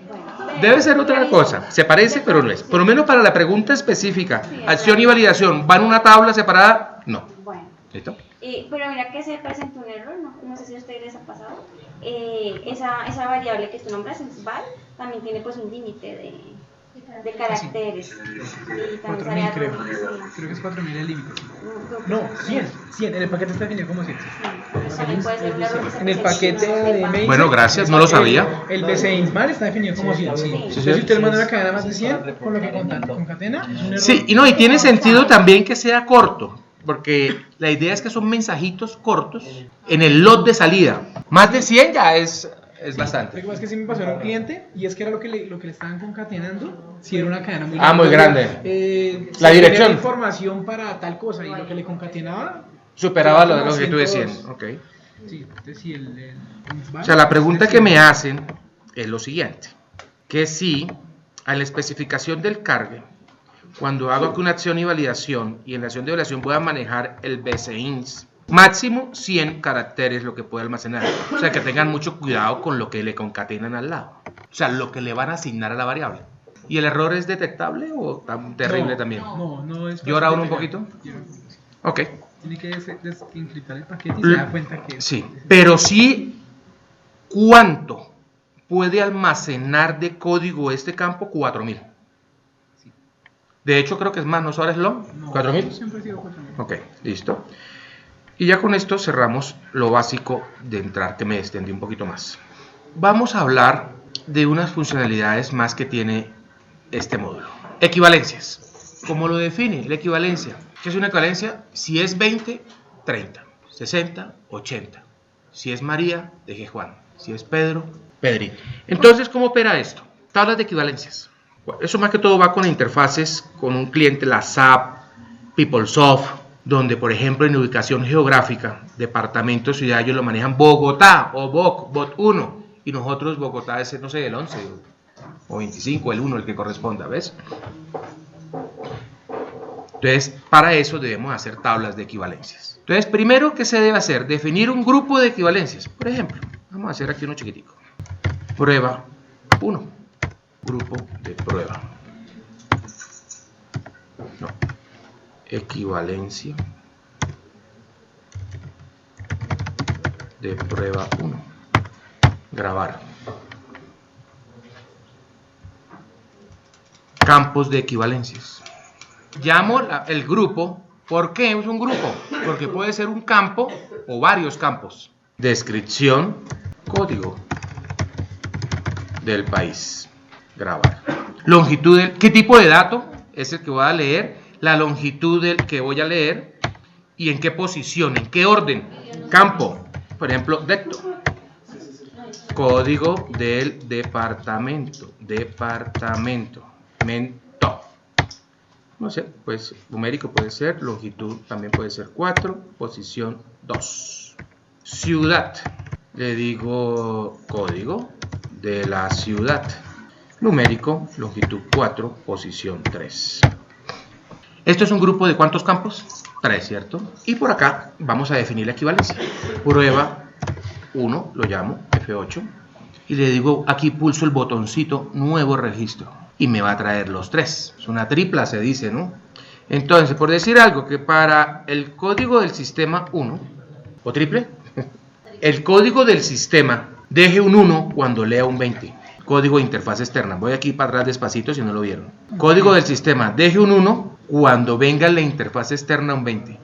Debe ser otra cosa, se parece pero no es. Por lo menos para la pregunta específica, acción y validación, ¿van una tabla separada? No. Bueno. ¿Listo? Pero mira que se presentó un error, no sé si a ustedes les ha pasado. Esa variable que tú nombras, en val, también tiene pues un límite de caracteres. Y también 4.000 creo. sí. Creo que es 4.000 el límite. No, 100. En el paquete está definido como 100. También puede ser un error que se En el presente, paquete no de sepa. mail. Bueno, gracias, no lo sabía. El BCINSMAL está definido como 100. Sí. Entonces, si usted manda una cadena más de 100, con lo que concatena, es un error. Sí, y tiene sentido también que sea corto, porque la idea es que son mensajitos cortos en el lot de salida. Más de 100 ya es bastante. Lo que pasa es que sí me pasó en un cliente y es que era lo que le estaban concatenando. Si era una cadena muy Ah, muy grande. La si dirección. tenía información para tal cosa y lo que le concatenaba superaba lo de lo que tú decías. Okay. Sí, entonces sí, O sea, la pregunta que me hacen es lo siguiente: que si a la especificación del cargue, cuando hago aquí una acción y validación, y en la acción de validación voy a manejar el BCINS, máximo 100 caracteres lo que puede almacenar. O sea, que tengan mucho cuidado con lo que le concatenan al lado. O sea, lo que le van a asignar a la variable. ¿Y el error es detectable o tan terrible también? No es. ¿Llora uno un poquito? Ok. Tiene que desencriptar el paquete y se da cuenta que... Sí, pero sí, ¿cuánto puede almacenar de código este campo? 4000. Sí. De hecho, creo que es más, ¿no sabes lo? No, 4000. siempre ha sido 4000. Ok, listo. Y ya con esto cerramos lo básico de entrar, que me extendí un poquito más. Vamos a hablar de unas funcionalidades más que tiene este módulo. Equivalencias. ¿Cómo lo define la equivalencia? ¿Qué es una equivalencia? Si es 20, 30. 60, 80. Si es María, deje Juan. Si es Pedro, Pedrito. Entonces, ¿cómo opera esto? Tablas de equivalencias. Bueno, eso más que todo va con interfaces con un cliente, la SAP, PeopleSoft, donde, por ejemplo, en ubicación geográfica, departamento, ciudad, ellos lo manejan Bogotá o BOT 1, y nosotros Bogotá es, no sé, el 11 o 25, el 1, el que corresponda, ¿ves? Entonces, para eso debemos hacer tablas de equivalencias. Entonces, primero, ¿qué se debe hacer? Definir un grupo de equivalencias. Por ejemplo, vamos a hacer aquí uno chiquitico. Prueba 1. Grupo de prueba. No. Equivalencia de prueba 1. Grabar. Campos de equivalencias. Llamo el grupo. ¿Por qué es un grupo? Porque puede ser un campo o varios campos. Descripción, código del país. Grabar. Longitud del... ¿Qué tipo de dato es el que voy a leer? La longitud del que voy a leer y en qué posición, en qué orden. Campo, por ejemplo, decto. Código del departamento. No sé, pues numérico puede ser, longitud también puede ser 4, posición 2. Ciudad, le digo código de la ciudad. Numérico, longitud 4, posición 3. Esto es un grupo de ¿cuántos campos? 3, ¿cierto? Y por acá vamos a definir la equivalencia. Prueba 1, lo llamo F8, y le digo, aquí pulso el botoncito nuevo registro. Y me va a traer los 3. Es una tripla, se dice, ¿no? Entonces, por decir algo, que para el código del sistema 1, o triple, el código del sistema deje un 1 cuando lea un 20. Código de interfaz externa. Voy aquí para atrás despacito si no lo vieron. Código del sistema deje un 1 cuando venga la interfaz externa un 20.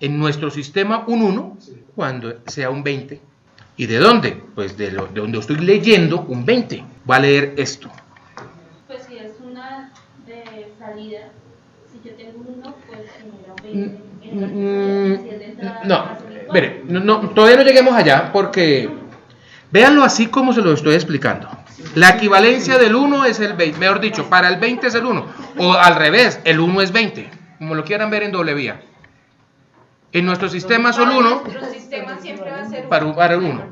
En nuestro sistema un 1 cuando sea un 20. ¿Y de dónde? Pues de donde estoy leyendo un 20. Va a leer esto. Salida, si yo tengo uno, pues genera 20. No, mire, todavía no lleguemos allá porque véanlo así como se lo estoy explicando. La equivalencia del 1 es el 20, mejor dicho, para el 20 es el 1, o al revés, el 1 es 20, como lo quieran ver en doble vía. En nuestro sistema solo 1 para el 1.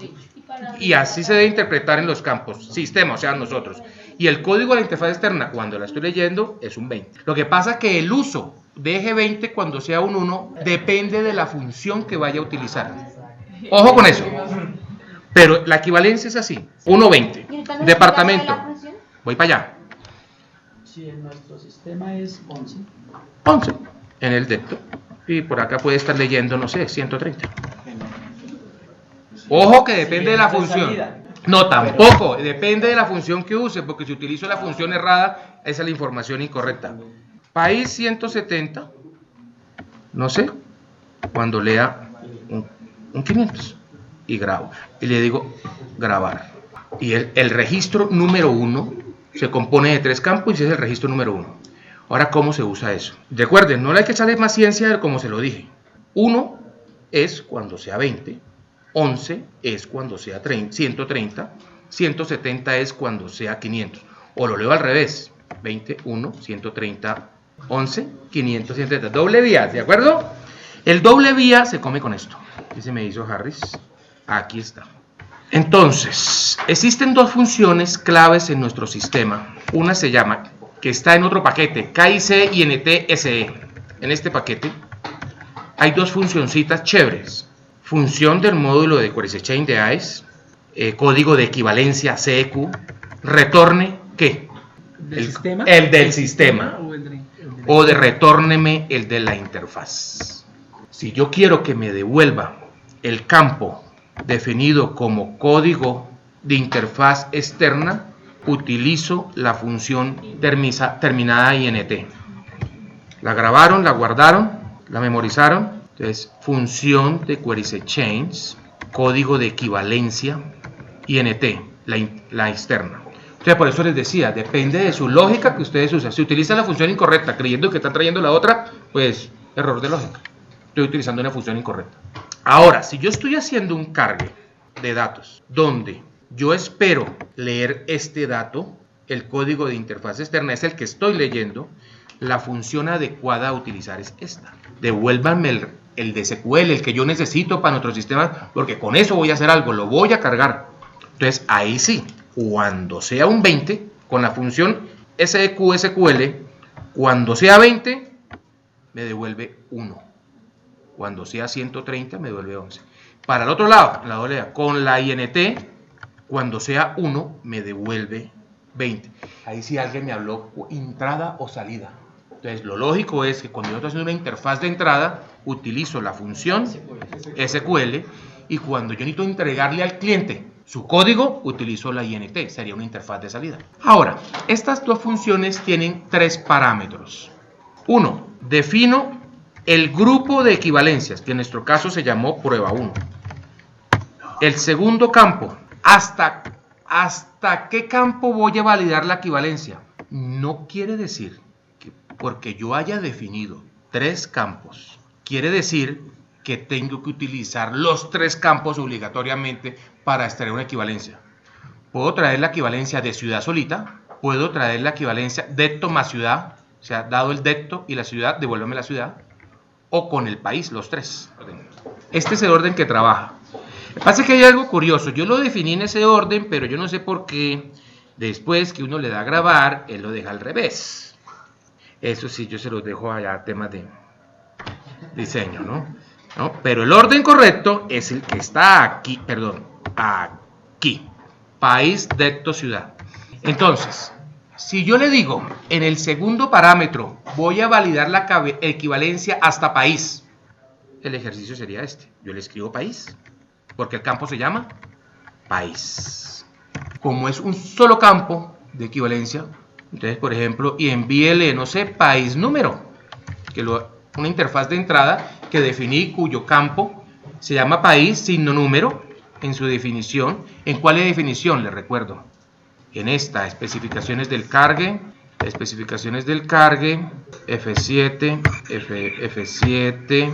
Y así se debe interpretar en los campos, sistema, o sea, nosotros. Y el código de la interfaz externa, cuando la estoy leyendo, es un 20. Lo que pasa es que el uso de eje 20 cuando sea un 1 depende de la función que vaya a utilizar. Ojo con eso. Pero la equivalencia es así. 1.20. Departamento. Voy para allá. Si en nuestro sistema es 11. 11. En el depto. Y por acá puede estar leyendo, no sé, 130. Ojo que depende de la función. No, tampoco. Depende de la función que use, porque si utilizo la función errada, esa es la información incorrecta. País 170. No sé. Cuando lea un 500. Y grabo. Y le digo grabar. Y el registro número 1 se compone de 3 campos y ese es el registro número 1. Ahora, ¿cómo se usa eso? Recuerden, no le hay que echarle más ciencia de como se lo dije. 1 es cuando sea 20. 11 es cuando sea 130. 170 es cuando sea 500. O lo leo al revés. 20, 1, 130, 11, 500, 130. Doble vía, ¿de acuerdo? El doble vía se come con esto. ¿Qué se me hizo Harris? Aquí está. Entonces, existen dos funciones claves en nuestro sistema. Una se llama, que está en otro paquete, KIC y NTSE. En este paquete hay dos funcioncitas chéveres. Función del módulo de Query Chain de ICE, código de equivalencia CEQ, retorne, ¿qué? ¿Del sistema? El del sistema. O de retórneme el de la interfaz. Si yo quiero que me devuelva el campo definido como código de interfaz externa, utilizo la función terminada int. La grabaron, la guardaron, la memorizaron. Entonces, función de queries exchange, código de equivalencia, int, la externa. Entonces, por eso les decía, depende de su lógica que ustedes usan. Si utilizan la función incorrecta creyendo que están trayendo la otra, pues error de lógica. Estoy utilizando una función incorrecta. Ahora, si yo estoy haciendo un cargue de datos donde yo espero leer este dato, el código de interfaz externa es el que estoy leyendo, la función adecuada a utilizar es esta. Devuélvanme el de SQL, el que yo necesito para nuestro sistema, porque con eso voy a hacer algo, lo voy a cargar. Entonces, ahí sí, cuando sea un 20, con la función SQL, cuando sea 20, me devuelve 1. Cuando sea 130, me devuelve 11. Para el otro lado, la doblea, con la int, cuando sea 1, me devuelve 20. Ahí sí alguien me habló entrada o salida. Entonces, lo lógico es que cuando yo estoy haciendo una interfaz de entrada, utilizo la función SQL, y cuando yo necesito entregarle al cliente su código, utilizo la int, sería una interfaz de salida. Ahora, estas dos funciones tienen 3 parámetros. 1, defino el grupo de equivalencias, que en nuestro caso se llamó prueba 1. El segundo campo, ¿hasta qué campo voy a validar la equivalencia? No quiere decir que porque yo haya definido 3 campos, quiere decir que tengo que utilizar los 3 campos obligatoriamente para extraer una equivalencia. Puedo traer la equivalencia de ciudad solita, puedo traer la equivalencia detto más ciudad, o sea, dado el detto y la ciudad, devuélveme la ciudad, o con el país, los 3. Este es el orden que trabaja. Lo que pasa es que hay algo curioso, yo lo definí en ese orden, pero yo no sé por qué después que uno le da a grabar, él lo deja al revés. Eso sí, yo se los dejo allá a temas de diseño, ¿no? Pero el orden correcto es el que está aquí, perdón, aquí. País, detto, ciudad. Entonces, si yo le digo, en el segundo parámetro, voy a validar la equivalencia hasta país, el ejercicio sería este. Yo le escribo país, porque el campo se llama país. Como es un solo campo de equivalencia, entonces, por ejemplo, y envíele, no sé, país número, una interfaz de entrada que definí cuyo campo se llama país signo número en su definición. ¿En cuál es la definición? Les recuerdo. En esta, especificaciones del cargue, F7, F7,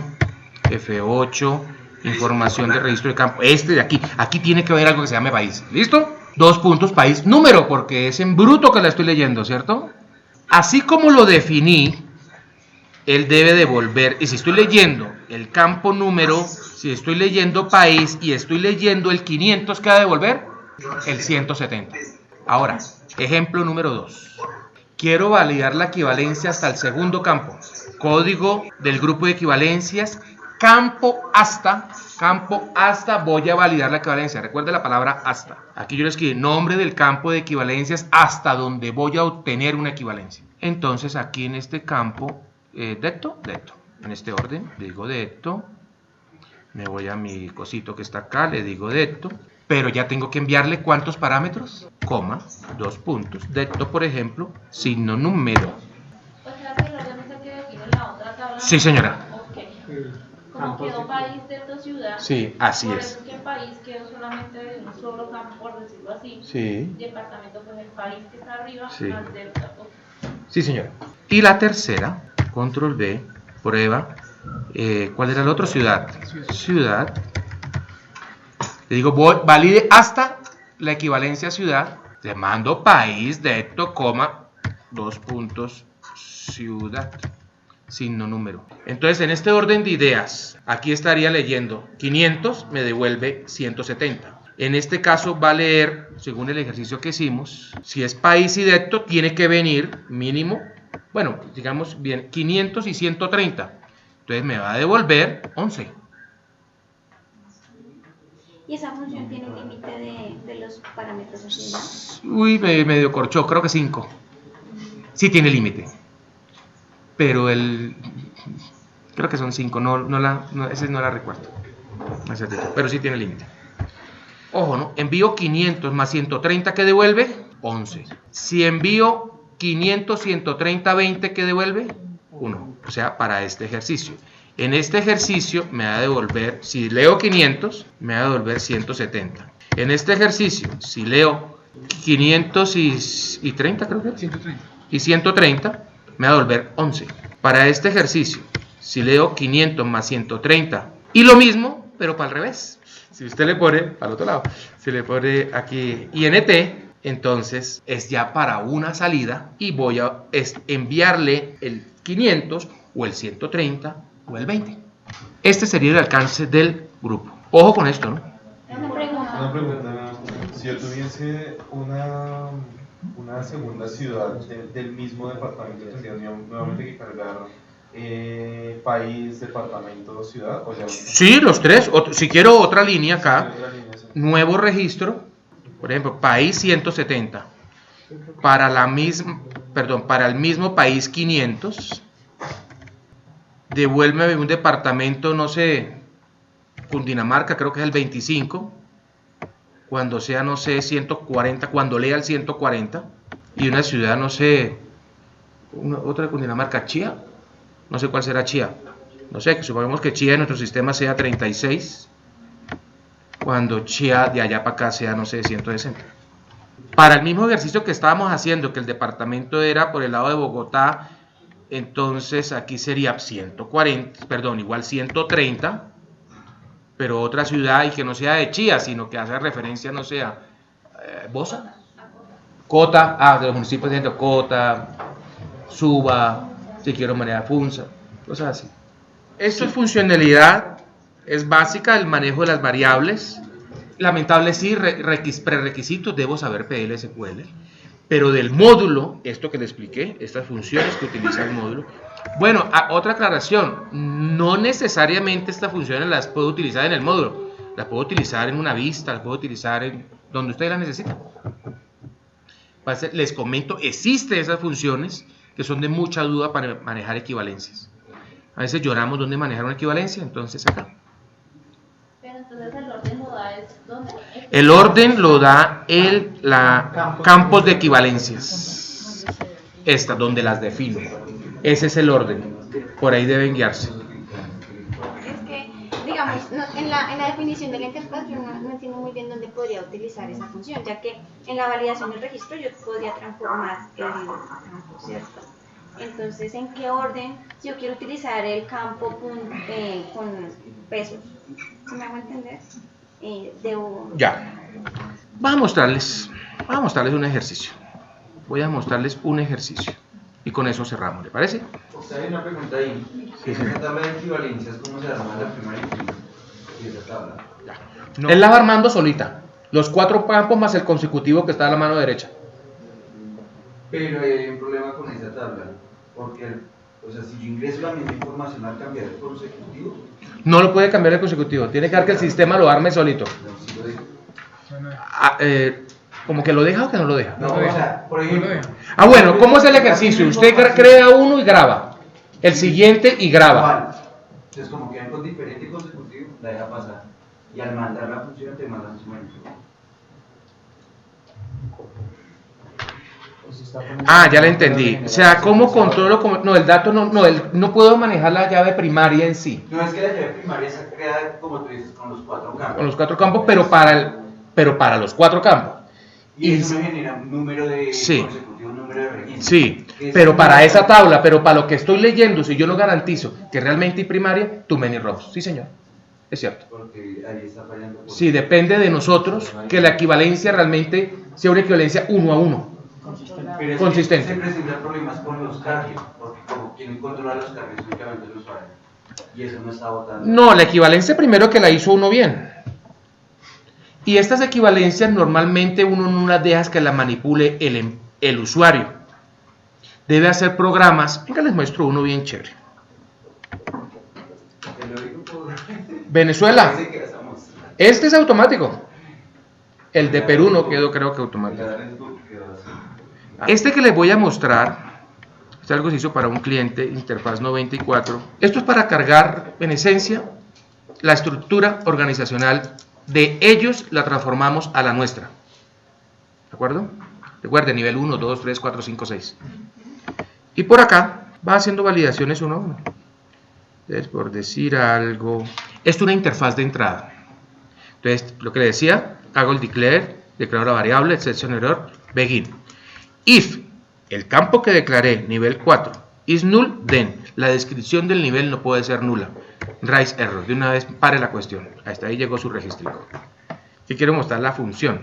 F8, información de registro de campo. Este de aquí, aquí tiene que haber algo que se llame país. ¿Listo? 2 puntos, país número, porque es en bruto que la estoy leyendo, ¿cierto? Así como lo definí, él debe devolver, y si estoy leyendo el campo número, si estoy leyendo país y estoy leyendo el 500, ¿qué va a devolver? El 170. Ahora, ejemplo número 2. Quiero validar la equivalencia hasta el segundo campo. Código del grupo de equivalencias, campo hasta, voy a validar la equivalencia. Recuerde la palabra hasta. Aquí yo le escribí nombre del campo de equivalencias hasta donde voy a obtener una equivalencia. Entonces, aquí en este campo, detto, en este orden, digo detto, me voy a mi cosito que está acá, le digo detto, pero ya tengo que enviarle ¿cuántos parámetros? Coma, 2 puntos, detto, por ejemplo, signo número. O sea, que el orden es el que define la otra tabla. Sí, señora. Ok. Como quedó país, detto, ciudad. Sí, así por es. eso es que el país quedó solamente de un solo campo, por decirlo así. Sí. Departamento, pues el país que está arriba, Sí. más detto. Sí, señora. Y la tercera, control B, prueba, ¿cuál era el otro? Ciudad. Ciudad. Le digo, valide hasta la equivalencia a ciudad. Le mando país, detto, coma, 2 puntos, ciudad, signo número. Entonces, en este orden de ideas, aquí estaría leyendo 500, me devuelve 170. En este caso va a leer, según el ejercicio que hicimos, si es país y detto, tiene que venir mínimo, bueno, digamos bien, 500 y 130. Entonces me va a devolver 11. ¿Y esa función tiene un límite de los parámetros así, no? Uy, medio corchó, creo que 5. Sí tiene límite. Pero creo que son 5, ese no la recuerdo. Pero sí tiene límite. Ojo, ¿no? Envío 500 más 130, ¿qué devuelve? 11. Si envío 500, 130, 20, ¿qué devuelve? 1. O sea, para este ejercicio. En este ejercicio me va a devolver, si leo 500, me va a devolver 170. En este ejercicio, si leo 500 y 30, creo que es. 130. Y 130, me va a devolver 11. Para este ejercicio, si leo 500 más 130, y lo mismo, pero para el revés. Si usted le pone, para el otro lado, si le pone aquí INT, entonces es ya para una salida y voy a enviarle el 500 o el 130 o el 20. Este sería el alcance del grupo. Ojo con esto, ¿no? Una pregunta. Si yo tuviese una segunda ciudad del mismo departamento, ¿tendría nuevamente que cargar país, departamento, ciudad? ¿O ya? Sí, los tres. Si quiero otra línea acá, nuevo registro, por ejemplo, país 170. Para el mismo país 500. Devuélveme un departamento, no sé, Cundinamarca, creo que es el 25. Cuando sea, no sé, 140, cuando lea el 140. Y una ciudad, no sé, otra de Cundinamarca, Chía. No sé cuál será Chía. No sé, supongamos que Chía en nuestro sistema sea 36. Cuando Chía de allá para acá sea, no sé, 160. Para el mismo ejercicio que estábamos haciendo, que el departamento era por el lado de Bogotá, entonces aquí sería 140, igual 130, pero otra ciudad y que no sea de Chía, sino que hace referencia, no sea Bosa, Cota, de los municipios de Cota, Suba, si quiero María Funza, cosas así. Esto es funcionalidad, es básica del manejo de las variables. Lamentable sí, prerequisitos, debo saber PL, SQL. Pero del módulo, esto que le expliqué, estas funciones que utiliza el módulo. Bueno, otra aclaración, no necesariamente estas funciones las puedo utilizar en el módulo, las puedo utilizar en una vista, las puedo utilizar en donde ustedes las necesitan. Les comento, existen esas funciones que son de mucha duda para manejar equivalencias. A veces lloramos dónde manejar una equivalencia, entonces acá. Pero entonces el orden lo da ¿dónde? El orden lo da campos de equivalencias. Esta, donde las defino. Ese es el orden. Por ahí deben guiarse. Es que, digamos, en la definición de la interfaz yo no entiendo muy bien dónde podría utilizar esa función, ya que en la validación del registro yo podría transformar el campo, ¿cierto? Entonces, ¿en qué orden? Si yo quiero utilizar el campo con pesos, ¿se me hago entender? Debo... Ya. Voy a mostrarles un ejercicio. Voy a mostrarles un ejercicio. Y con eso cerramos, ¿le parece? Usted hay una pregunta ahí. ¿Esa tabla de equivalencias cómo se arma la primera y esa tabla? Ya. No. Él la va armando solita. Los 4 campos más el consecutivo que está a la mano derecha. Pero hay un problema con esa tabla. Porque, o sea, si yo ingreso la misma información al cambiar el consecutivo... No lo puede cambiar el consecutivo. Tiene que dejar que el sistema lo arme solito. ¿Como que lo deja o que no lo deja? No, o sea, por ejemplo... bueno, ¿cómo es el ejercicio? Usted crea uno y graba. El siguiente y graba. Entonces, como quedan con diferente consecutivo, la deja pasar. Y al mandar la función, te mandan su momento. Ya la entendí. O sea, ¿cómo controlo? No, el dato no puedo manejar la llave primaria en sí. No, es que la llave primaria se crea, como tú dices, con los 4 campos. Con los 4 campos, pero para los 4 campos. Y eso me genera un número de consecutivo, un número de registro. Sí, pero para esa tabla, pero para lo que estoy leyendo, si yo no garantizo que realmente hay primaria, too many rows. Sí, señor. Es cierto. Porque ahí está fallando. Sí, depende de nosotros que la equivalencia realmente sea una equivalencia 1 a 1. Pero consistente. Se presentan problemas con los cargos, porque como quien controla los cargos únicamente el usuario. Y eso no está votando. No, la equivalencia primero que la hizo uno bien. Y estas equivalencias normalmente uno no las deja que las manipule el usuario. Debe hacer programas. Venga, les muestro uno bien chévere. Venezuela. Este es automático. El de Perú no quedó, creo que automático. Este que les voy a mostrar Este algo se hizo para un cliente, interfaz 94. Esto es para cargar, en esencia, la estructura organizacional de ellos, la transformamos a la nuestra. ¿De acuerdo? Recuerden, nivel 1, 2, 3, 4, 5, 6. Y por acá va haciendo validaciones uno a uno. Entonces, por decir algo, esto es una interfaz de entrada. Entonces, lo que le decía, hago el declare, declaro la variable, exception error, begin. If el campo que declaré, nivel 4, is null, then la descripción del nivel no puede ser nula. Raise error. De una vez pare la cuestión. Hasta ahí llegó su registro. Aquí quiero mostrar la función.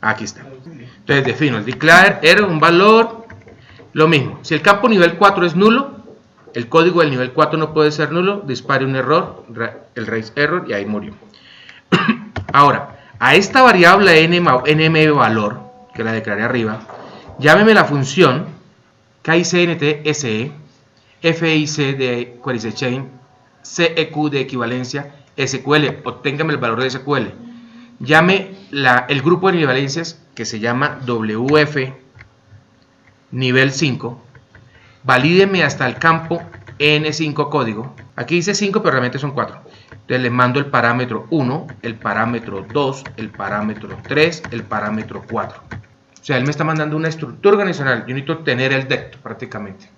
Aquí está. Entonces defino el declare error, un valor. Lo mismo. Si el campo nivel 4 es nulo, el código del nivel 4 no puede ser nulo. Dispare un error, el raise error, y ahí murió. Ahora, a esta variable nm valor, que la declaré arriba, llámeme la función KICNTSE, FIC de Query Chain, CEQ de equivalencia, SQL, obténgame el valor de SQL. Llame el grupo de equivalencias que se llama WF nivel 5, valídeme hasta el campo N5 código. Aquí dice 5, pero realmente son 4. Entonces le mando el parámetro 1, el parámetro 2, el parámetro 3, el parámetro 4. O sea, él me está mandando una estructura organizacional. Yo necesito tener el DECTO prácticamente.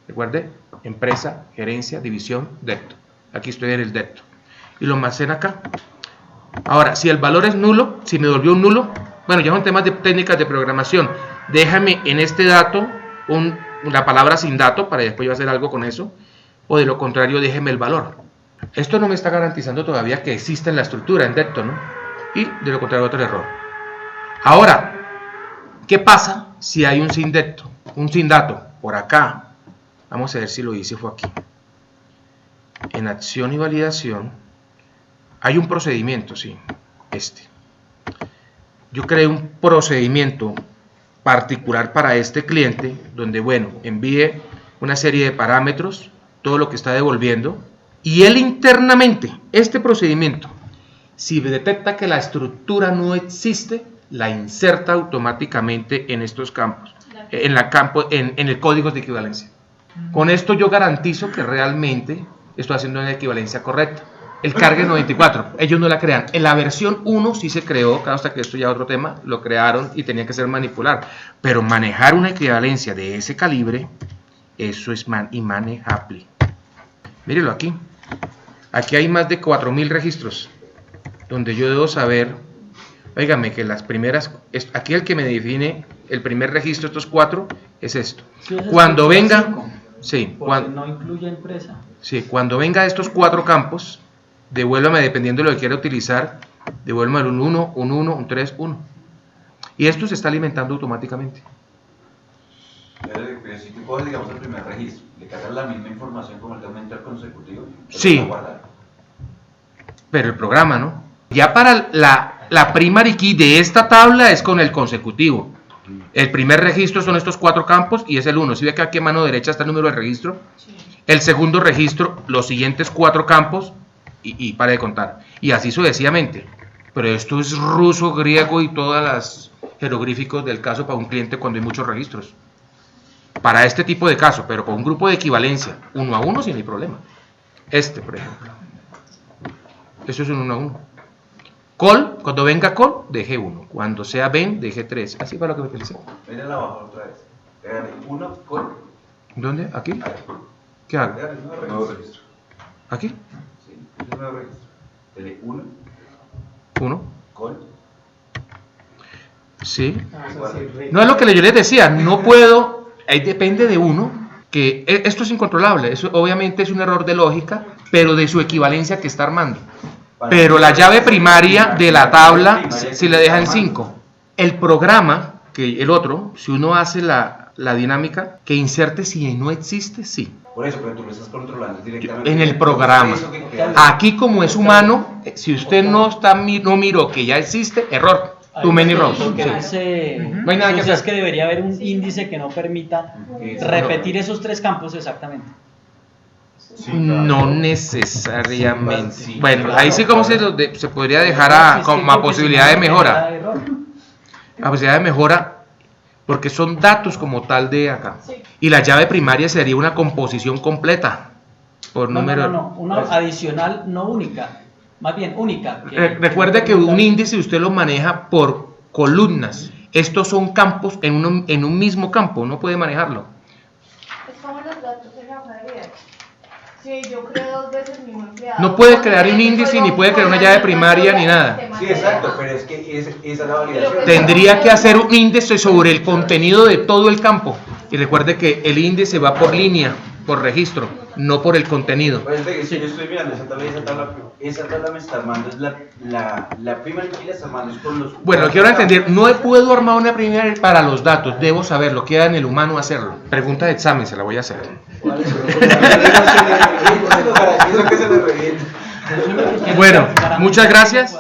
Recuerde, empresa, gerencia, división, DECTO. Aquí estoy en el DECTO. Y lo almaceno acá. Ahora, si el valor es nulo, si me volvió un nulo, bueno, ya son temas de técnicas de programación. Déjame en este dato la palabra sin dato para después yo hacer algo con eso. O de lo contrario, déjeme el valor. Esto no me está garantizando todavía que exista en la estructura, en DECTO, ¿no? Y de lo contrario, otro error. Ahora, ¿qué pasa si hay un sin DECTO? Un sin dato. Por acá. Vamos a ver si lo hice, fue aquí. En acción y validación hay un procedimiento, sí, yo creé un procedimiento particular para este cliente donde, bueno, envíe una serie de parámetros, todo lo que está devolviendo, y él internamente, este procedimiento, si detecta que la estructura no existe, la inserta automáticamente en estos campos, en el código de equivalencia. Con esto yo garantizo que realmente estoy haciendo una equivalencia correcta. El cargue 94, ellos no la crean. En la versión 1 sí se creó, claro, hasta que esto ya es otro tema, lo crearon y tenía que ser manipular. Pero manejar una equivalencia de ese calibre, eso es inmanejable. Mírelo aquí. Aquí hay más de 4000 registros, donde yo debo saber, óigame, que las primeras, aquí el que me define el primer registro, estos 4, es esto. Sí, cuando venga, 5, sí, no incluye empresa. Sí, cuando venga estos 4 campos, devuélvame, dependiendo de lo que quiera utilizar, devuélvame un 1, un 1, un 3, 1. Y esto se está alimentando automáticamente. Pero si tú coges, digamos, el primer registro, le cargas la misma información como el de aumento al consecutivo, sí, pero el programa, ¿no? Ya para la primary key de esta tabla es con el consecutivo. El primer registro son estos 4 campos y es el 1. ¿Sí ve que aquí a mano derecha está el número del registro? Sí. El segundo registro, los siguientes 4 campos y para de contar. Y así sucesivamente. Pero esto es ruso, griego y todas las jeroglíficos del caso para un cliente cuando hay muchos registros. Para este tipo de caso, pero para un grupo de equivalencia, 1 a 1 sin el problema. Por ejemplo. Eso es un 1 a 1. Call, cuando venga call, deje 1. Cuando sea ven, deje 3. Así para lo que me utilicé. Mírala abajo otra vez. 1, call. ¿Dónde? ¿Aquí? ¿Qué hago? Nuevo registro. ¿Aquí? Sí, es un nuevo registro. Dele 1. 1. Call. Sí. No es lo que yo les decía. No puedo. Ahí depende de uno. Que esto es incontrolable. Eso obviamente es un error de lógica, pero de su equivalencia que está armando. Pero la llave primaria de la tabla si le deja en 5. El programa, que el otro, si uno hace la dinámica, que inserte si no existe, sí. Por eso, pero tú lo estás controlando directamente. En el programa. Aquí como es humano, si usted no miró que ya existe, error. Too many rows. No hay nada que hacer. Es que debería haber un índice que no permita repetir esos 3 campos exactamente. Sí, claro. No necesariamente. Sí, bueno, claro, ahí sí como se podría dejar como a posibilidad de mejora. A posibilidad de mejora. porque son datos como tal de acá. Y la llave primaria sería una composición completa por número. No, una adicional, no única, más bien única. Recuerde que un índice usted lo maneja por columnas. Estos son campos en un mismo campo, no puede manejarlo. Es como los datos en la hoja de vida. Si yo creo 2 veces el mismo empleado. No puede crear un índice, ni puede crear una llave primaria, ni nada. Sí, exacto, pero es que esa es la validación. Tendría que hacer un índice sobre el contenido de todo el campo. Y recuerde que el índice va por línea, por registro, no por el contenido. Pues es que yo estoy mirando esa tabla me está armando, es la primaria y la está armando es con los... Bueno, quiero entender, no puedo armar una primaria para los datos, debo saberlo, queda en el humano hacerlo. Pregunta de examen, se la voy a hacer. Bueno, muchas gracias.